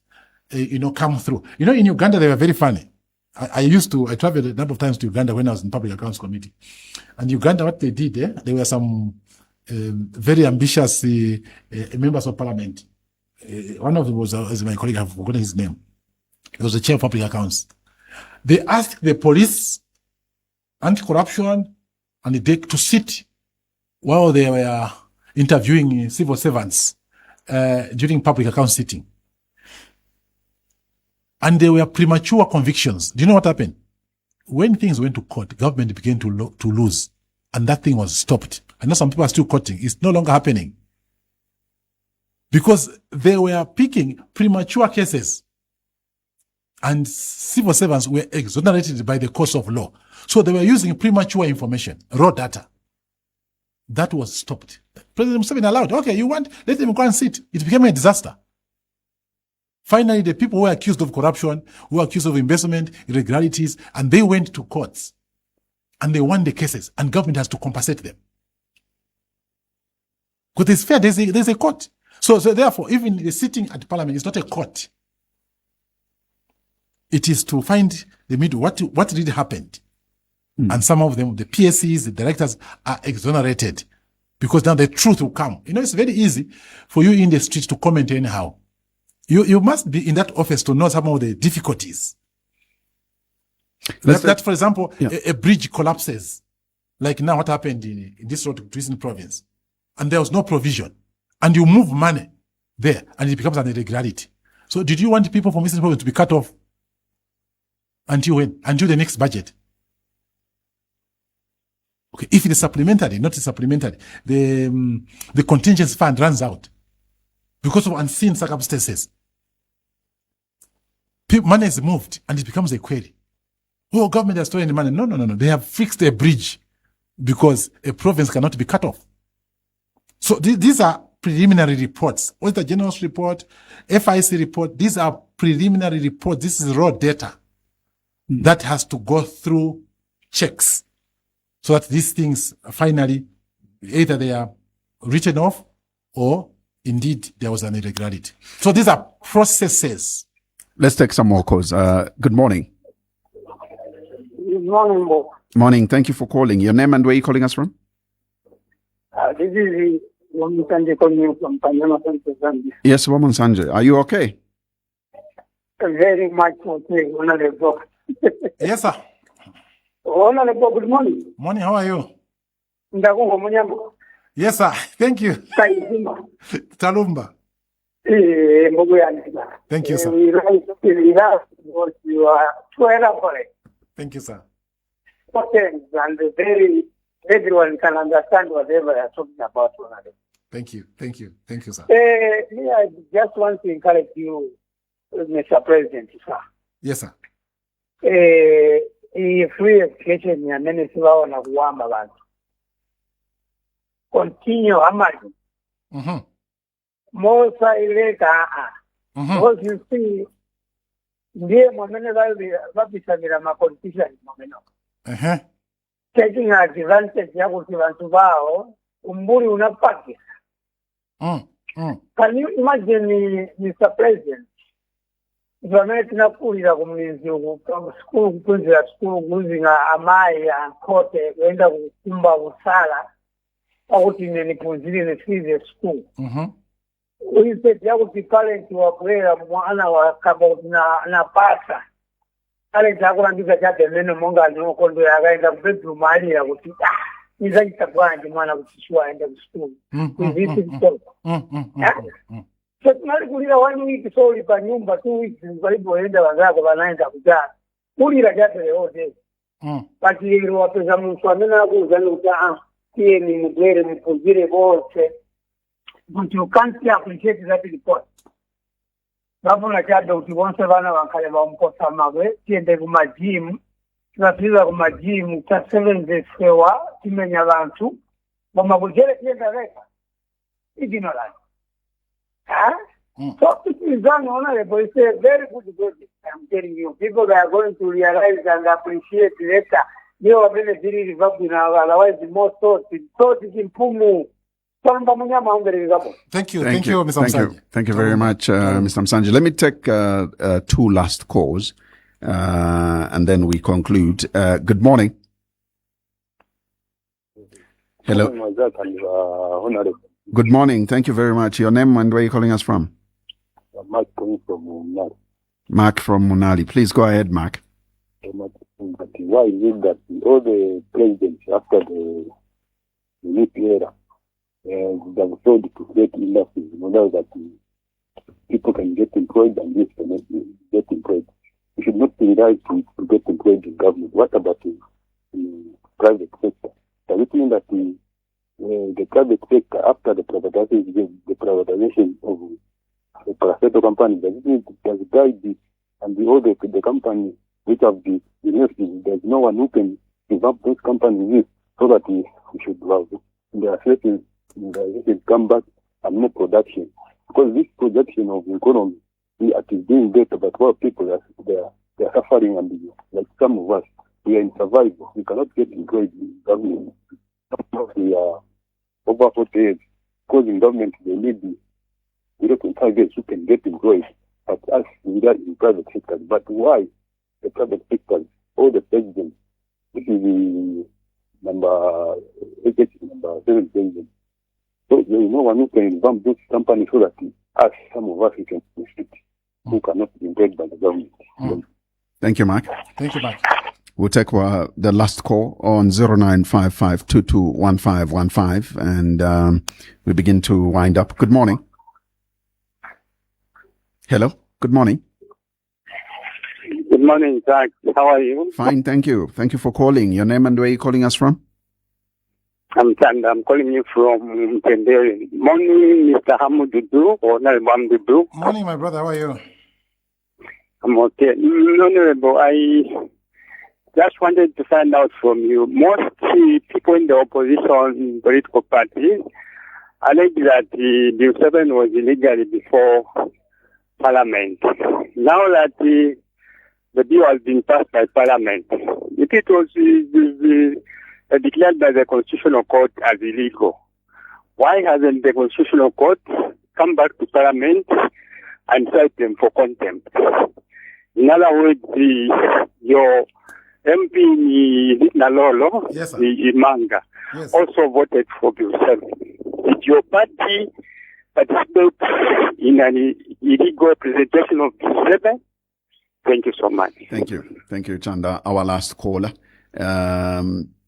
come through. In Uganda, they were very funny. I traveled a number of times to Uganda when I was in Public Accounts Committee. And Uganda, what they did, there were some very ambitious members of parliament. One of them was my colleague, I've forgotten his name. He was the chair of Public Accounts. They asked the police, anti-corruption, and the DEC to sit while they were interviewing civil servants during Public Accounts sitting. And there were premature convictions. Do you know what happened? When things went to court, government began to lose. And that thing was stopped. I know some people are still quoting. It's no longer happening. Because they were picking premature cases. And civil servants were exonerated by the course of law. So they were using premature information, raw data. That was stopped. President Museveni allowed, okay, let them go and sit. It became a disaster. Finally, the people who were accused of corruption, who were accused of investment, irregularities, and they went to courts. And they won the cases, and government has to compensate them. Because it's fair, there's a court. So therefore, even the sitting at parliament is not a court. It is to find the middle, what really happened. And some of them, the PSCs, the directors, are exonerated. Because now the truth will come. It's very easy for you in the street to comment anyhow. You must be in that office to know some of the difficulties. That, for example, a bridge collapses. Like now what happened in this road to Eastern Province. And there was no provision. And you move money there and it becomes an irregularity. So did you want people from Eastern Province to be cut off? Until when? Until the next budget. Okay, if it is supplementary, not supplementary, the contingency fund runs out because of unseen circumstances. Money is moved and it becomes a query. Oh, government has stolen the money. No. They have fixed a bridge because a province cannot be cut off. So these are preliminary reports. Auditor General's report, FIC report, these are preliminary reports. This is raw data that has to go through checks so that these things finally, either they are written off or indeed there was an irregularity. So these are processes. Let's take some more calls. Good morning. Good morning, Bob. Morning. Thank you for calling. Your name and where are you calling us from? This is Woman Sanjay calling from Panama, Zambia. Yes, Woman Sanjay. Are you okay? Very much okay, Honorable. Yes, sir. Honorable, good morning. Morning, how are you? Ndakungo Munyambo. Yes, sir. Thank you. Kaizima. Talumba. Thank you, sir. We love what you are too elaborate. Thank you, sir. And everyone can understand whatever you're talking about. Thank you, sir. Me, I just want to encourage you, Mr. President, sir. Yes, sir. Free education ya mene siwao na kuwamba bantu. Continue hammering. Mosa ileka because you see, ndiye mwamene babisamira ma politicians mwameno. Taking advantage ya kuti bantu bao, umburi unapakisa. Can you imagine, Mr. President, Vamene tinakulira kumlinzi school kukunzira school kuzinga amai ankote kuenda kukumba usala pakuti nipunzire nisize school. Uipeti yakuti parent wakulera mwana wakaba na pasa. Parent yakulangiza chade meno monga nyoko ndo yakaenda kubedroom ali ya kuti nizajita kwanje mwana kutishua aende ku school. So tunali kulira 1 week so lipa nyumba 2 weeks walipoenda wazako wanaenda kujaa. Kulira jate leo day. Pati wapeza mtu amena kuuzani uta kiye ni mugere mpuzire bose. But you can't appreciate that report. Babu na chada utiwonse vana wakale wa mkosa mawe. Tiende kumajimu. Tunatiza kumajimu. Ta 7 days sewa. Timenya vantu. Wama kujele tienda reka. Ignorant. So it is done honorable. It's a very good project. I'm telling you. People are going to realize and appreciate later. You are very, very revamped now. Otherwise, more thought. Thought is in Pumu. Thank you, Mr. Msanje. Thank you very much, Mr. Msanje. Let me take 2 last calls, and then we conclude. Good morning. Hello. Good morning. Thank you very much. Your name and where are you calling us from? Mark from Munali. Mark from Munali. Please go ahead, Mark. Why is it that all the presidents after the new era they have failed to create industries in order that people can get employed and youth can get employed? We should not rely to get employed in government. What about the private sector? Does it mean that the private sector, after the privatization of the paracetamol company, does it mean does it guide this and the companies which have the universities? There's no one who can develop those companies so that we should have their settings. They come back and more production, because this projection of economy it is doing better, but what people they are suffering, and like some of us, we are in survival. We cannot get employed in government. We are over 40 years, because in government they need the 0.5 years who can get employed, but us we are in private sector. But why the private sector? All the presidents. This is the number 7 president. So there is no one who can revamp those companies so that us, some of us, we can benefit, who cannot be employed by the government. Thank you, Mark. Thank you, Mark. We'll take the last call on 0955221515, and we begin to wind up. Good morning. Hello. Good morning. Good morning, Jack. How are you? Fine, thank you. Thank you for calling. Your name and where are you calling us from? I'm calling you from Tendere. Morning, Mr. Hamududu, Honorable Hamududu. Morning, my brother. How are you? I'm okay. Honorable, I just wanted to find out from you. Most people in the opposition political parties allege that the Bill 7 was illegal before Parliament. Now that the bill has been passed by Parliament, if it was declared by the Constitutional Court as illegal, why hasn't the Constitutional Court come back to Parliament and cite them for contempt? In other words, your MP Nalolo, yes, Imanga, yes, also voted for Bill 7. Did your party participate in an illegal presentation of Bill 7? Thank you so much. Thank you. Thank you, Chanda. Our last caller.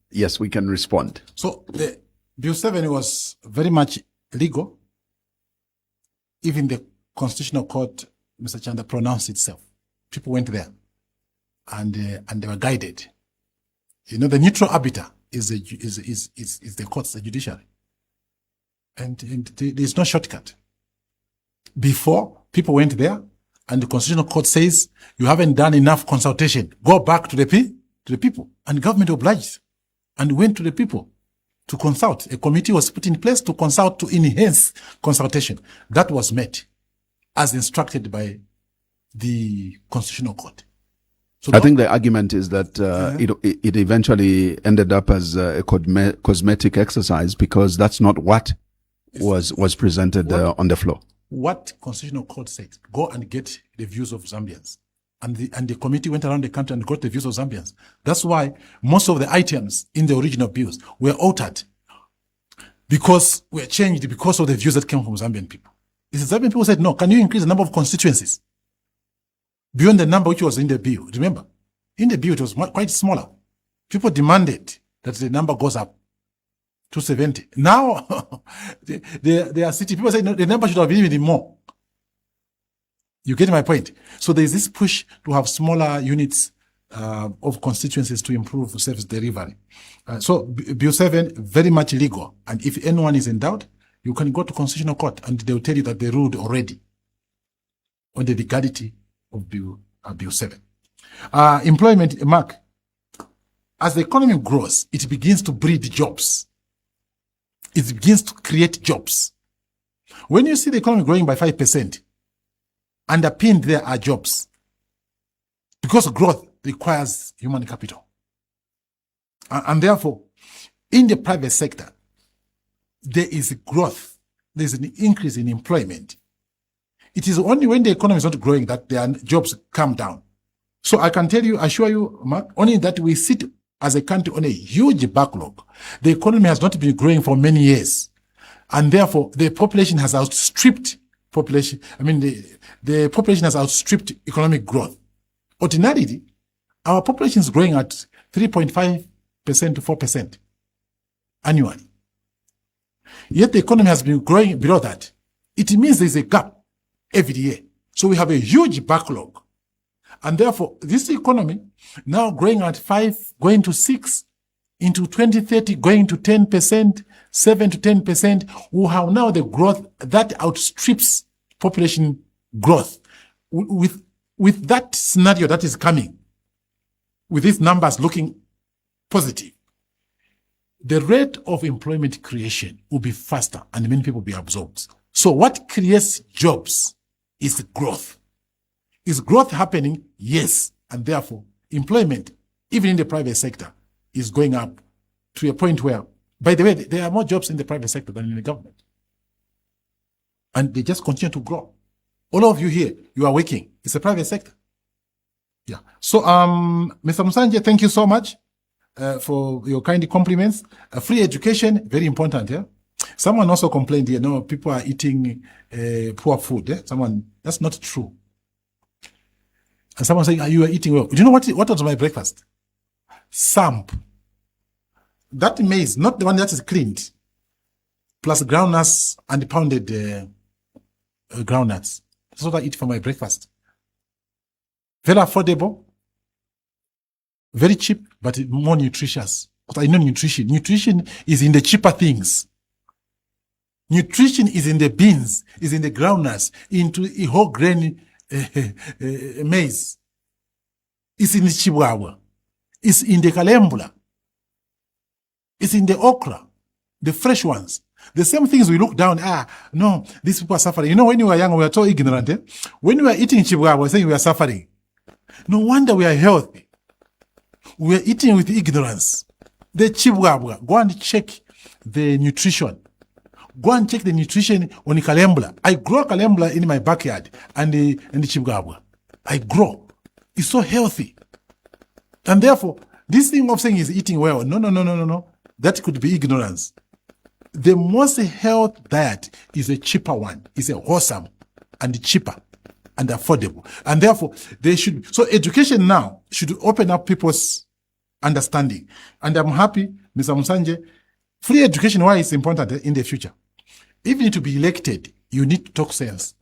Yes, we can respond. So the Bill 7 was very much legal. Even the Constitutional Court, Mr. Chanda, pronounced itself. People went there and they were guided. You know, the neutral arbiter is the courts, the judiciary. And there's no shortcut. Before, people went there, and the Constitutional Court says, you haven't done enough consultation. Go back to the people. And the government obliged and went to the people to consult. A committee was put in place to consult, to enhance consultation. That was met as instructed by the Constitutional Court. So I think the argument is that it eventually ended up as a cosmetic exercise because that's not what was presented on the floor. What Constitutional Court said, go and get the views of Zambians. And the committee went around the country and got the views of Zambians. That's why most of the items in the original bills were altered were changed because of the views that came from Zambian people. The Zambian people said, no, can you increase the number of constituencies beyond the number which was in the bill? Remember, in the bill it was quite smaller. People demanded that the number goes up to 70. Now, they are city people say no, the number should have been even more. You get my point? So there is this push to have smaller units of constituencies to improve service delivery. So Bill 7, very much legal. And if anyone is in doubt, you can go to Constitutional Court and they will tell you that they ruled already on the legality of Bill 7. Employment, Mark, as the economy grows, it begins to breed jobs. It begins to create jobs. When you see the economy growing by 5%, underpinned there are jobs. Because growth requires human capital. And therefore, in the private sector, there is growth. There's an increase in employment. It is only when the economy is not growing that their jobs come down. So I can tell you, assure you, Mark, only that we sit as a country on a huge backlog. The economy has not been growing for many years. And therefore, the population has outstripped the population has outstripped economic growth. Ordinarily, our population is growing at 3.5% to 4% annually. Yet the economy has been growing below that. It means there's a gap every year. So we have a huge backlog. And therefore, this economy now growing at 5, going to 6, into 2030, going to 10%, 7 to 10%, we have now the growth that outstrips population growth. With that scenario that is coming, with these numbers looking positive, the rate of employment creation will be faster and many people will be absorbed. So what creates jobs is growth. Is growth happening? Yes. And therefore, employment, even in the private sector, is going up to a point where, by the way, there are more jobs in the private sector than in the government. And they just continue to grow. All of you here, you are working. It's a private sector. Yeah. So, Mr. Musanje, thank you so much for your kind compliments. Free education, very important. Yeah. Someone also complained here, no, people are eating poor food. Yeah? That's not true. And someone saying, you are eating well. Do you know what was my breakfast? Samp. That maize, not the one that is cleaned, plus groundnuts and pounded groundnuts. That's what I eat for my breakfast. Very affordable, very cheap, but more nutritious. But I know nutrition. Nutrition is in the cheaper things. Nutrition is in the beans, is in the groundnuts, into a whole grain maize. It's in the chibwawa. It's in the kalembula. It's in the okra, the fresh ones. The same things we look down, no, these people are suffering. You know, when you were young, we were so ignorant. Eh? When we were eating chibwawa, we were saying we are suffering. No wonder we are healthy. We are eating with ignorance. The chibwawa, go and check the nutrition. Go and check the nutrition on the kalembula. I grow kalembula in my backyard and the chibwawa. I grow. It's so healthy. And therefore, this thing of saying is eating well. No. That could be ignorance. The most health diet is a cheaper one. It's a wholesome and cheaper and affordable. And therefore, they should. So education now should open up people's understanding. And I'm happy, Mr. Musanje, free education, why it's important in the future. Even to be elected, you need to talk sense.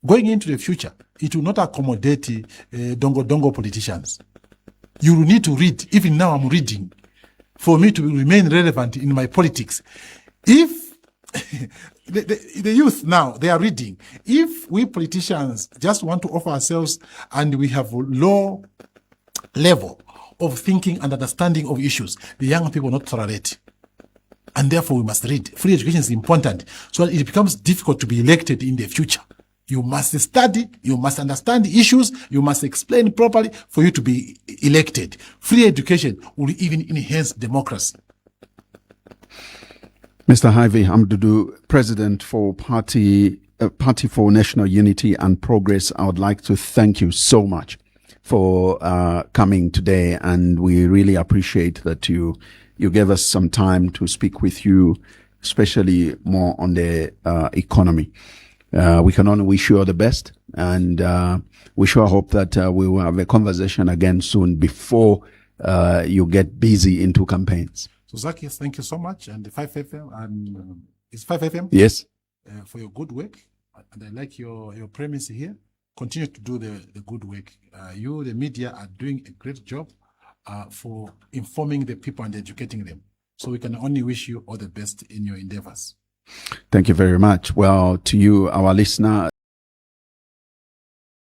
Going into the future, it will not accommodate dongo politicians. You will need to read. Even now I'm reading for me to remain relevant in my politics. If the youth now, they are reading. If we politicians just want to offer ourselves and we have a low level of thinking and understanding of issues, the young people will not tolerate. And therefore we must read. Free education is important so that it becomes difficult to be elected in the future. You must study, you must understand the issues, you must explain properly for you to be elected. Free education will even enhance democracy. Mr. Highvie Hamududu, President for Party for National Unity and Progress, I would like to thank you so much for coming today, and we really appreciate that you gave us some time to speak with you, especially more on the economy. We can only wish you all the best, and we sure hope that we will have a conversation again soon before you get busy into campaigns. So Zaki, thank you so much, and 5FM, and it's 5FM? Yes. For your good work, and I like your premise here. Continue to do the good work. You, the media, are doing a great job for informing the people and educating them. So we can only wish you all the best in your endeavors. Thank you very much. Well, to you, our listener,